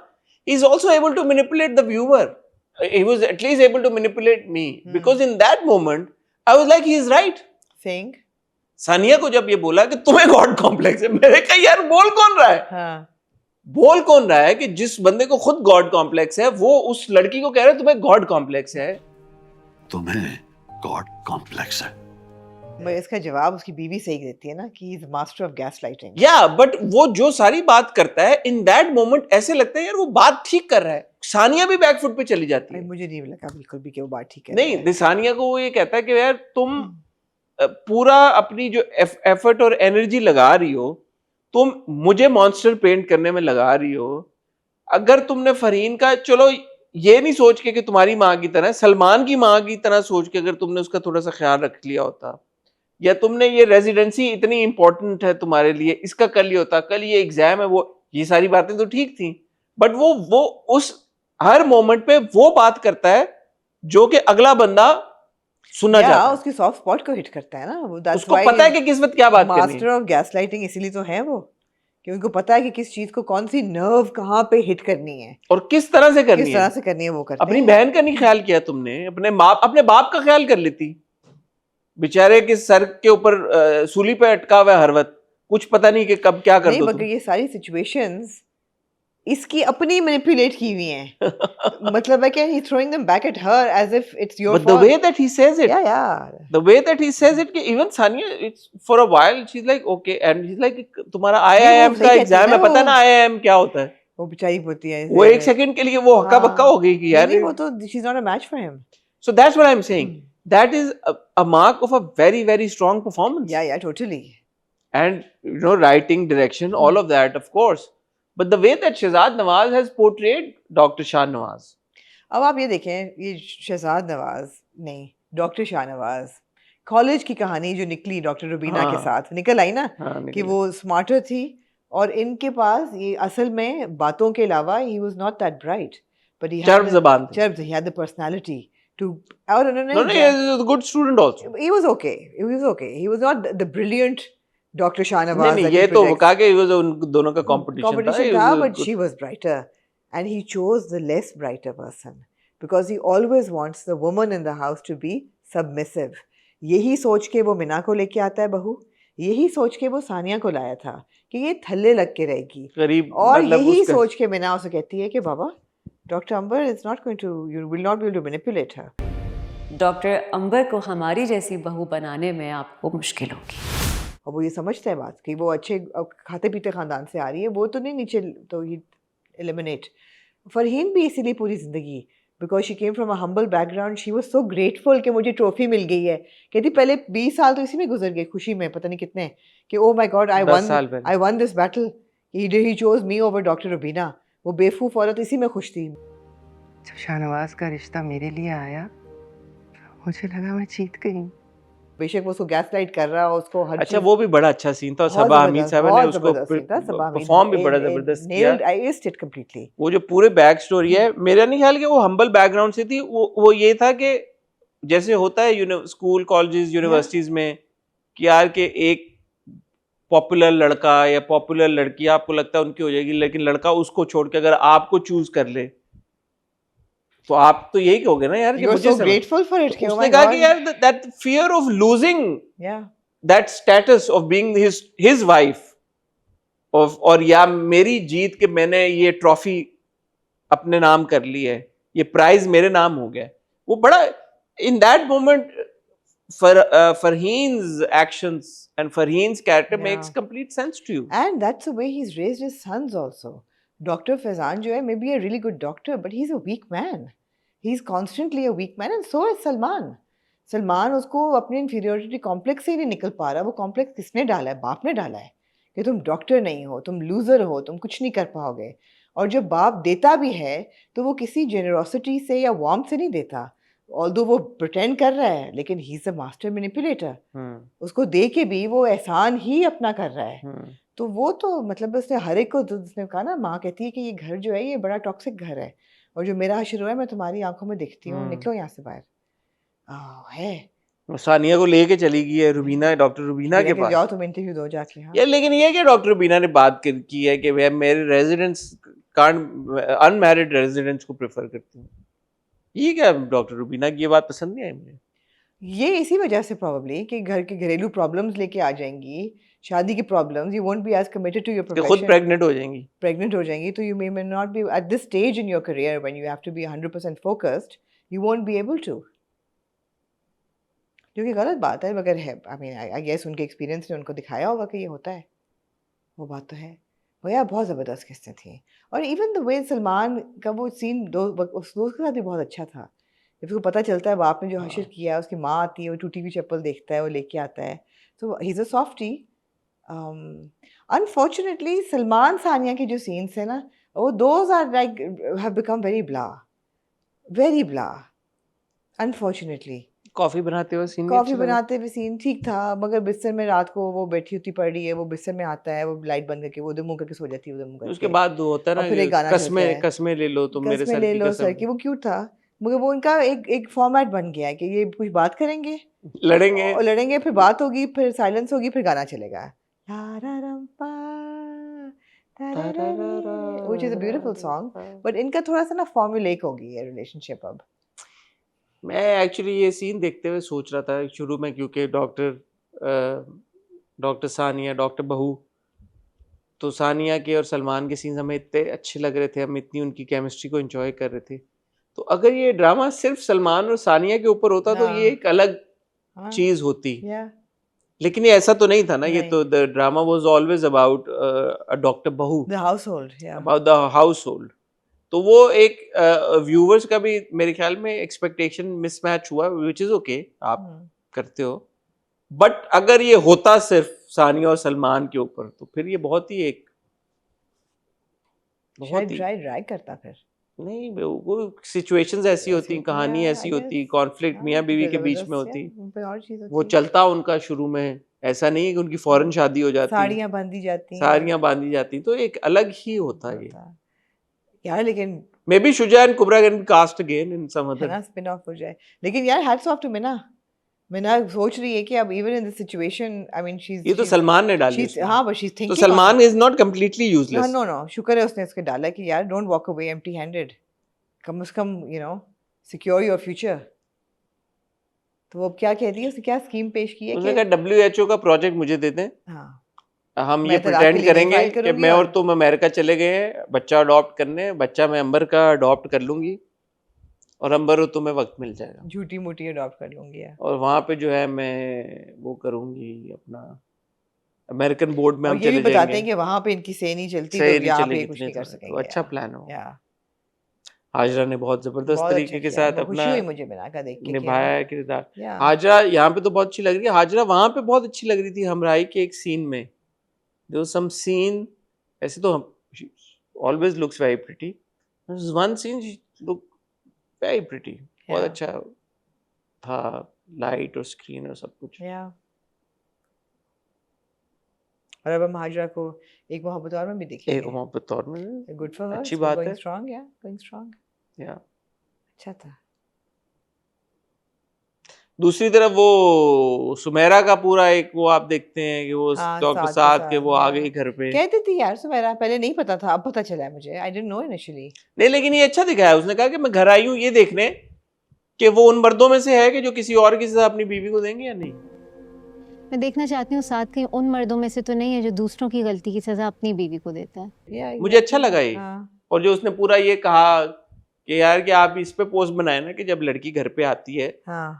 he's also able to manipulate the viewer. He was at least able to manipulate me. Because in that moment, I was like, he's right. Saying? Sania को जब ये बोला कि तुम्हें God complex है, मैंने कहा यार बोल कौन रहा है? हाँ। बोल कौन रहा है कि जिस बंदे को खुद गॉड कॉम्प्लेक्स है वो उस लड़की को कह रहा है तुम्हें गॉड कॉम्प्लेक्स है। तुम्हें गॉड कॉम्प्लेक्स है। इसका जवाब उसकी बीवी सही देती है ना कि he is master of gaslighting. या बट वो जो सारी बात करता है इन दैट मोमेंट ऐसे लगता है यार वो बात ठीक कर रहा है। सानिया भी बैकफुट पे चली जाती है। मुझे नहीं लगा बिल्कुल भी कि वो बात ठीक है। नहीं, सानिया को वो ये कहता है कि यार तुम पूरा अपनी जो एफर्ट और एनर्जी लगा रही हो, तुम मुझे मॉन्स्टर पेंट करने में लगा रही हो। अगर तुमने फरहीन का, चलो ये नहीं सोच के कि तुम्हारी माँ की तरह, सलमान की माँ की तरह सोच के अगर तुमने उसका थोड़ा सा ख्याल रख लिया होता, या तुमने ये रेजिडेंसी इतनी इंपॉर्टेंट है तुम्हारे लिए, इसका कर लिया होता, कल ये एग्जाम है, वो ये सारी बातें तो ठीक थी। बट वो उस हर मोमेंट पे वो बात करता है जो कि अगला बंदा सुनना चाहता है। उसकी सॉफ्ट स्पॉट को हिट करता है ना वो। उसको पता है कि किस वक्त क्या बात करनी है। मास्टर ऑफ गैसलाइटिंग इसीलिए तो है वो, कि उनको पता है कि किस चीज को कौन सी नर्व कहाँ पे हिट करनी है और किस तरह से करनी है वो करते अपनी बहन का नहीं ख्याल किया तुमने, अपने बाप का ख्याल कर लेती। बेचारे के सर के ऊपर सूली पे अटका हुआ हर वक्त, कुछ पता नहीं कि कब क्या कर दो। मगर ये सारी सिचुएशंस इसकी अपनी मैनिपुलेट की हुई हैं मतलब है कि he throwing them back at her as if it's your but fault. the way that he says it, yeah the way that he says it, कि even Sania, it's for a while she's like okay, and he's like तुम्हारा IIM का exam है, पता ना IIM क्या होता है, वो बेचारी होती है वो एक सेकंड के लिए वो हक्का बक्का हो गई कि यार नहीं वो तो she's not a match for him. So that's what I'm saying. That is a mark of a very very strong performance. Yeah totally. And you know, writing, direction, all of that, of course. But the way that Shehzad Nawaz has portrayed Dr. Shah Nawaz. अब आप ये देखें, ये शहजाद नवाज नहीं, doctor Shahnawaz, college की कहानी जो निकली डॉक्टर रुबीना के साथ निकल आई ना, कि वो स्मार्टर थी और इनके पास ये असल में बातों के अलावा he was not that bright, but he had he had the personality to, और उन्होंने no, he was a good student also. He was okay. He was not the brilliant doctor Shahnawaz. नहीं ये तो कहा कि वो उन दोनों का कंपटीशन था, but she was brighter and he chose the less brighter person because he always wants the woman in the house to be submissive. यही सोच के वो मिना को लेके आता है बहू, यही सोच के वो सानिया को लाया था कि ये थल्ले लग के रहेगी करीब, और यही सोच के मिना उसे कहती है कि बाबा doctor Ambar is not going to, you will not be able to manipulate her. Doctor Ambar को हमारी जैसी बहू बनाने में आपको मुश्किल होगी. और वो ये समझता है बात कि वो अच्छे खाते पीते ख़ानदान से आ रही है, वो तो नहीं नीचे, तो ही एलिमिनेट. फरहीन भी इसीलिए पूरी ज़िंदगी, because she came from a humble background, she was so grateful कि मुझे ट्रॉफी मिल गई है. कहती पहले 20 साल तो इसी में गुजर गए खुशी में, पता नहीं कितने, कि oh my God I one this battle, he chose me over doctor Rubina. वो बेवकूफ़ औरत इसी में खुश थी. जब शाहनवाज का रिश्ता मेरे लिए आया मुझे लगा मैं जीत गई. बेशक वो उसको गैसलाइट कर रहा है उसको हर अच्छा वो भी बड़ा अच्छा सीन था, सबा हमीद साहब ने उसको परफॉर्म भी बड़ा जबरदस्त किया. I aced it completely. वो जो पूरे बैक स्टोरी है, मेरा नहीं ख्याल कि वो हम्बल बैकग्राउंड से थी, वो ये था कि जैसे होता है स्कूल कॉलेजेस यूनिवर्सिटीज में कि यार के एक पॉपुलर लड़का या पॉपुलर लड़की आपको लगता है उनकी हो जाएगी, लेकिन लड़का उसको छोड़ के अगर आपको चूज कर ले तो आप तो यही कहोगे ना यार कि मुझे so grateful for it. उसने कहा कि यार that fear of losing that status of being his wife of, और या मेरी जीत के मैंने ये ट्रॉफी अपने नाम कर ली है, ये प्राइज मेरे नाम हो गया, वो बड़ा in that moment Farheen's actions and Farheen's character makes complete sense to you. And that's the way he's raised his sons also. Dr. Faizan जो है may be a really good doctor, but he's a weak man. He's constantly a weak man, and so is Salman. Salman उसको अपने inferiority complex से ही नहीं निकल पा रहा. वो complex किसने डाला है? बाप ने डाला है कि तुम डॉक्टर नहीं हो, तुम लूजर हो, तुम कुछ नहीं कर पाओगे. और जब बाप देता भी है तो वो किसी जेनरोसिटी से या वार्म से नहीं देता. ऑल्दो वो प्रिटेंड कर रहा है, लेकिन he is a master manipulator. उसको दे के भी वो एहसान ही अपना कर रहा है. तो वो तो मतलब उसने हर एक को, उसने कहा ना, माँ कहती है कि ये घर जो है ये बड़ा टॉक्सिक घर है, और जो मेरा हशर है मैं तुम्हारी आंखों में दिखती हूँ, निकलो यहाँ से बाहर. है सानिया को लेके चली गई है रुबीना, डॉक्टर रुबीना के पास, जाओ तुम इंटरव्यू दो जाके. यार लेकिन ये कि डॉक्टर रुबीना ने बात की है कि मेरे रेजिडेंट्स अनमैरिड रेजिडेंट्स को प्रेफर करती हूँ. ये क्या डॉक्टर रुबीना की ये बात पसंद नहीं आई मुझे. ये इसी वजह से प्रोबेबली कि घर के घरेलू प्रॉब्लम्स लेके आ जाएंगी, शादी की problems, you won't be as committed to your profession. खुद प्रेग्नेंट हो जाएंगी तो you may not be at this stage in your career when you have to be 100% focused, you won't be able to, जो कि गलत बात है. मगर है, आई मीन आई गेस उनके एक्सपीरियंस ने उनको दिखाया होगा कि ये होता है. वो बात तो है. वो यार बहुत ज़बरदस्त किस्सें थी. और इवन द वे सलमान का वो सीन उस दोस्त के साथ भी बहुत अच्छा था. जब उसको पता चलता है बाप ने जो हशर किया, उसकी माँ आती है, वो टूटी हुई चप्पल देखता है, वो लेके आता है. तो he is a softy. Unfortunately Salman Sania के जो सीन्स हैं ना, वो those are like have become very blah unfortunately. Coffee बनाते हुए सीन ठीक था, मगर बिस्तर में रात को वो बैठी होती पड़ रही है, वो बिस्तर में आता है, वो लाइट बंद करके वो उधर मुंह करके सो जाती है, उधर मुंह करके. उसके बाद होता है ना, फिर एक गाना कसमें ले लो तुम मेरे सर की. वो क्यूट था, मगर वो उनका एक फॉर्मेट बन गया है कि ये कुछ बात करेंगे, लड़ेंगे, फिर बात होगी, फिर साइलेंस होगी, फिर गाना चलेगा. Which is a beautiful song, but इनका थोड़ा सा ना फॉर्मुलेक हो गई है रिलेशनशिप अब. मैं एक्चुअली ये सीन देखते हुए सोच रहा था शुरू में, क्योंकि डॉक्टर सानिया, डॉक्टर बहू, तो सानिया के और सलमान के सीन्स हमें इतने अच्छे लग रहे थे, हम इतनी उनकी केमिस्ट्री को एंजॉय कर रहे थे। तो अगर ये ड्रामा सिर्फ सलमान और सानिया के ऊपर होता तो ये एक अलग चीज होती, लेकिन ये ऐसा तो नहीं था ना। ये तो the drama was always about a doctor Bahu, the household, about the household. तो वो एक व्यूअर्स का भी मेरे ख्याल में एक्सपेक्टेशन मिसमैच हुआ, विच इज ओके, आप करते हो। बट अगर ये होता सिर्फ सानिया और सलमान के ऊपर तो फिर ये बहुत ही ड्राई करता फिर नहीं, वो सिचुएशंस ऐसी होती, कहानी ऐसी होती, कॉन्फ्लिक्ट मियां बीवी के बीच में होती, वो चलता उनका शुरू में। ऐसा नहीं है कि उनकी फौरन शादी हो जाती, साड़ियां बांधी जाती, तो एक अलग ही होता है यार। लेकिन may be Shuja and Kubra can be cast again in some other, spin off हो जाए। लेकिन यार हैट्स ऑफ टू मिना सोच रही है कि अब even in this situation, I mean she is, ये तो सलमान ने डाली है। हां, बट शी इज थिंकिंग, तो Salman is not completely useless. No, शुक्र है उसने इसके डाला कि यार don't walk away empty handed, कम से कम you know secure your future. तो वो क्या कहती है, उसने क्या स्कीम पेश की है? उसने कहा WHO का प्रोजेक्ट मुझे दे दें, हाँ, हम ये प्रिटेंड करेंगे कि मैं और तुम अमेरिका चले गए हैं बच्चा अडॉप्ट करने, बच्चा मैं अंबर का अडॉप्ट कर लूंगी और अंबर और तुम्हें वक्त मिल जाएगा, झूठी मूठी अडॉप्ट कर लूंगी, और वहां पे जो है मैं वो करूंगी अपना अमेरिकन बोर्ड में हम चले जाएंगे। बताते हैं कि वहां पे इनकी सही नहीं चलती, तो यहाँ पे कुछ नहीं कर सकेंगे। तो अच्छा प्लान हो। हाजरा ने बहुत जबरदस्त तरीके के साथ अपना मुझे बना का देख के निभाया है किरदार। हाजरा यहाँ पे तो बहुत अच्छी लग रही है, हाजरा वहां पे बहुत अच्छी लग रही थी हमराही के एक सीन में। There was some scene, ऐसे तो she always looks very pretty. There was one scene she looked very pretty. बहुत अच्छा था, लाइट और स्क्रीन और सब कुछ। और अब हम हाजरा को एक मोहब्बत और में भी देखेंगे। एक मोहब्बत और में, गुड फॉर हर, अच्छी बात है। गोइंग स्ट्रांग, अच्छा था। दूसरी तरफ वो सुमेरा का पूरा एक वो आप देखते हैं कि वो डॉक्टर साथ के वो आ गई घर पे। कहती थी यार सुमेरा, पहले नहीं पता था, अब पता चला है मुझे, आई डिडंट नो इनिशियली। नहीं, लेकिन ये अच्छा दिखाया, उसने कहा कि मैं घर आई हूँ ये देखने कि वो उन मर्दों में से है कि जो किसी और की सजा अपनी बीवी को देंगे या नहीं। मैं देखना चाहती हूँ साथ के उन मर्दों में से तो नहीं है जो दूसरों की गलती की सजा अपनी बीवी को देता है। मुझे अच्छा लगा ये। और जो उसने पूरा ये कहा कि यार कि आप इस पे पोस्ट बनाए ना कि जब लड़की घर पे आती है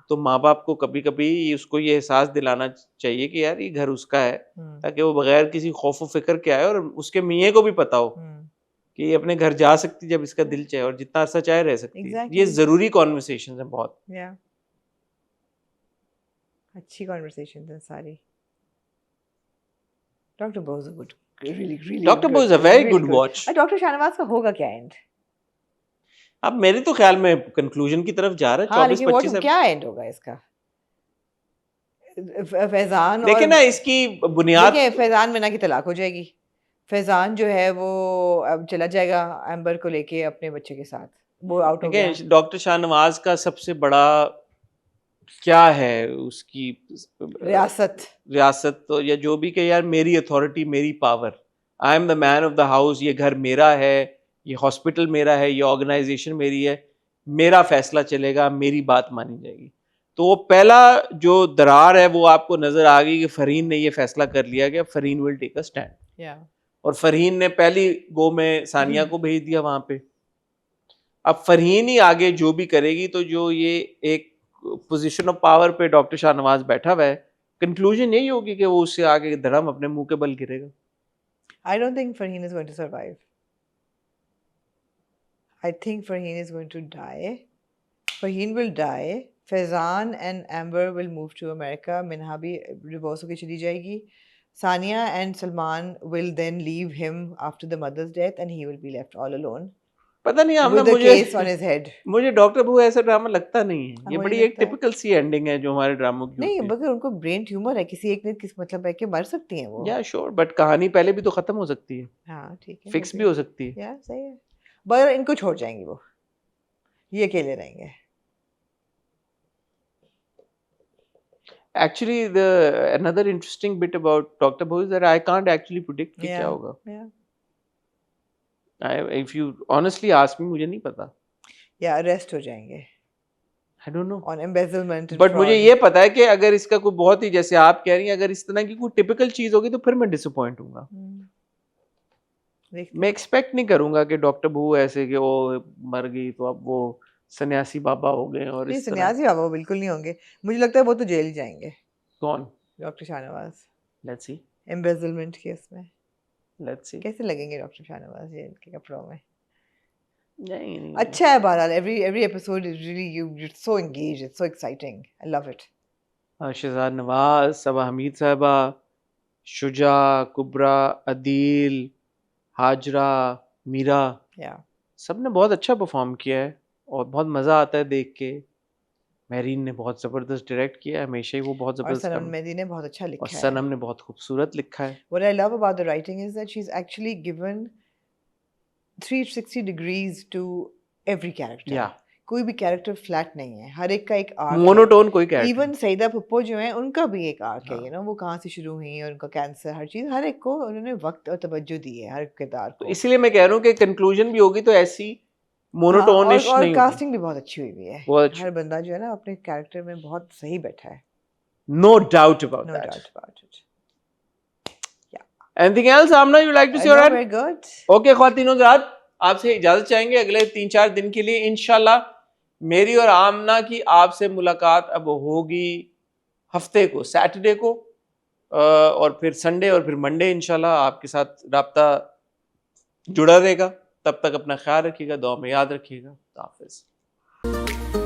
तो माँ बाप को कभी कभी उसको ये एहसास दिलाना चाहिए कि यार ये घर उसका है, ताकि वो बगैर किसी खौफ फिक्र के आए और उसके मियाँ को भी पता हो कि ये अपने घर जा सकती जब इसका दिल चाहे और जितना अरसा चाहे रह सकती है। ये जरूरी कॉन्वर्सेशन है बहुत। अच्छी कॉन्वर्सेशन है सारी। Doctor Bahu is a good, really doctor Bahu is a very good watch. Doctor Shahnawaz का होगा क्या एंड? अब मेरे तो ख्याल में कंक्लूजन की तरफ जा रहा है। 24-25 क्या एंड होगा इसका? फैजान देखिए ना, इसकी बुनियाद फैजान में ना की तलाक हो जाएगी। फैजान जो है वो अब चला जाएगा एम्बर को लेके अपने बच्चे के साथ, वो आउट हो गया। डॉक्टर शाहनवाज का सबसे बड़ा क्या है, उसकी रियासत तो या जो भी कि यार मेरी अथॉरिटी, मेरी power, I am the man of the house, ये घर मेरा है, ये हॉस्पिटल मेरा है, ये ऑर्गेनाइजेशन मेरी है, मेरा फैसला चलेगा, मेरी बात मानी जाएगी। तो वो पहला जो दरार है वो आपको नजर आ गई कि फरहीन ने ये फैसला कर लिया कि Farheen will take a stand, और फरहीन ने पहली गो में सानिया को भेज दिया वहां पे। अब फरहीन ही आगे जो भी करेगी, तो जो ये एक पोजीशन ऑफ पावर पे डॉक्टर शाहनवाज बैठा हुआ है, कंक्लूजन यही होगी कि वो उससे आगे धड़म अपने मुंह के बल गिरेगा। I don't think Farheen is going to survive. I think Farheen is going to die. Farheen will die. Faizan and Amber will move to America. Minha bhi divorce होके चली जाएगी. Sania and Salman will then leave him after the mother's death, and he will be left all alone. पता नहीं with the case on his head. मुझे doctor बहू ऐसा drama लगता नहीं है। ये बड़ी एक टिपिकल सी एंडिंग है जो हमारे ड्रामों की नहीं, मगर उनको ब्रेन ट्यूमर है, किसी एक ने किस मतलब है कि मर सकती हैं वो। या श्योर, बट कहानी पहले भी तो खत्म हो सकती है। हाँ ठीक है, फिक्स भी हो सकती है। या सही है, पर इनको छोड़ जाएंगी वो, ये अकेले रहेंगे। Actually, another interesting bit about Dr. Bose is that I can't actually predict कि क्या होगा। If you honestly ask me, मुझे नहीं पता। या अरेस्ट हो जाएंगे। I don't know. On embezzlement. But मुझे ये पता है कि अगर इसका कोई बहुत ही, जैसे आप कह रही हैं, अगर इस तरह की कोई टिपिकल चीज होगी तो फिर मैं डिसअपॉइंट हूँगा। मैं एक्सपेक्ट नहीं करूंगा कि डॉक्टर बहू ऐसे कि वो मर गई तो अब वो सन्यासी बाबा हो गए और नहीं इस तरह। सन्यासी बाबा वो बिल्कुल नहीं होंगे, मुझे लगता है वो तो जेल जाएंगे। कौन? Doctor Shahnawaz. Let's see. Embezzlement case में। लेट्स सी कैसे लगेंगे डॉक्टर शाहनवाज जेल के कपड़ों में? नहीं अच्छा है बहरहाल, every episode is really you so engaged, it's so exciting, I love it. Shahzad Nawaz, Saba Hameed Sahiba, Shuja, कुबरा, Adeel, Hazra, Meera, सब ने बहुत अच्छा परफॉर्म किया है और बहुत मज़ा आता है देख के। महरीन ने बहुत ज़बरदस्त डायरेक्ट किया है, हमेशा ही वो बहुत ज़बरदस्त सनम मेहदी ने बहुत अच्छा लिखा और है। सनम ने बहुत खूबसूरत लिखा है। What I love about the writing is that she's actually given 360 degrees to every character. Yeah. कोई भी कैरेक्टर फ्लैट नहीं है, हर एक का एक आर्क मोनोटोन कोई कैरेक्टर। इवन सईदा पुप्पो जो है उनका भी एक आर्क है, यू नो, वो कहाँ से शुरू हुई और उनका कैंसर, हर चीज, हर एक को उन्होंने वक्त और तवज्जो दी है हर किरदार को। तो इसीलिए मैं कह रहा हूँ कि कंक्लूजन भी होगी तो ऐसी मोनोटोनिश और नहीं कास्टिंग भी बहुत अच्छी हुई है, बहुत हर बंदा जो है ना अपने कैरेक्टर में बहुत सही बैठा है। No doubt about No that. doubt about it. Anything else Amna you like to say? No, very good. Okay ख्वातीनो हज़रात, आपसे इजाजत चाहेंगे अगले 3-4 दिन के लिए इंशाल्लाह। मेरी और आमना की आपसे मुलाकात अब होगी हफ्ते को, सैटरडे को, और फिर संडे और फिर मंडे इंशाल्लाह आपके साथ राब्ता जुड़ा रहेगा। तब तक अपना ख्याल रखिएगा, दुआ में याद रखिएगा। हाफिज़।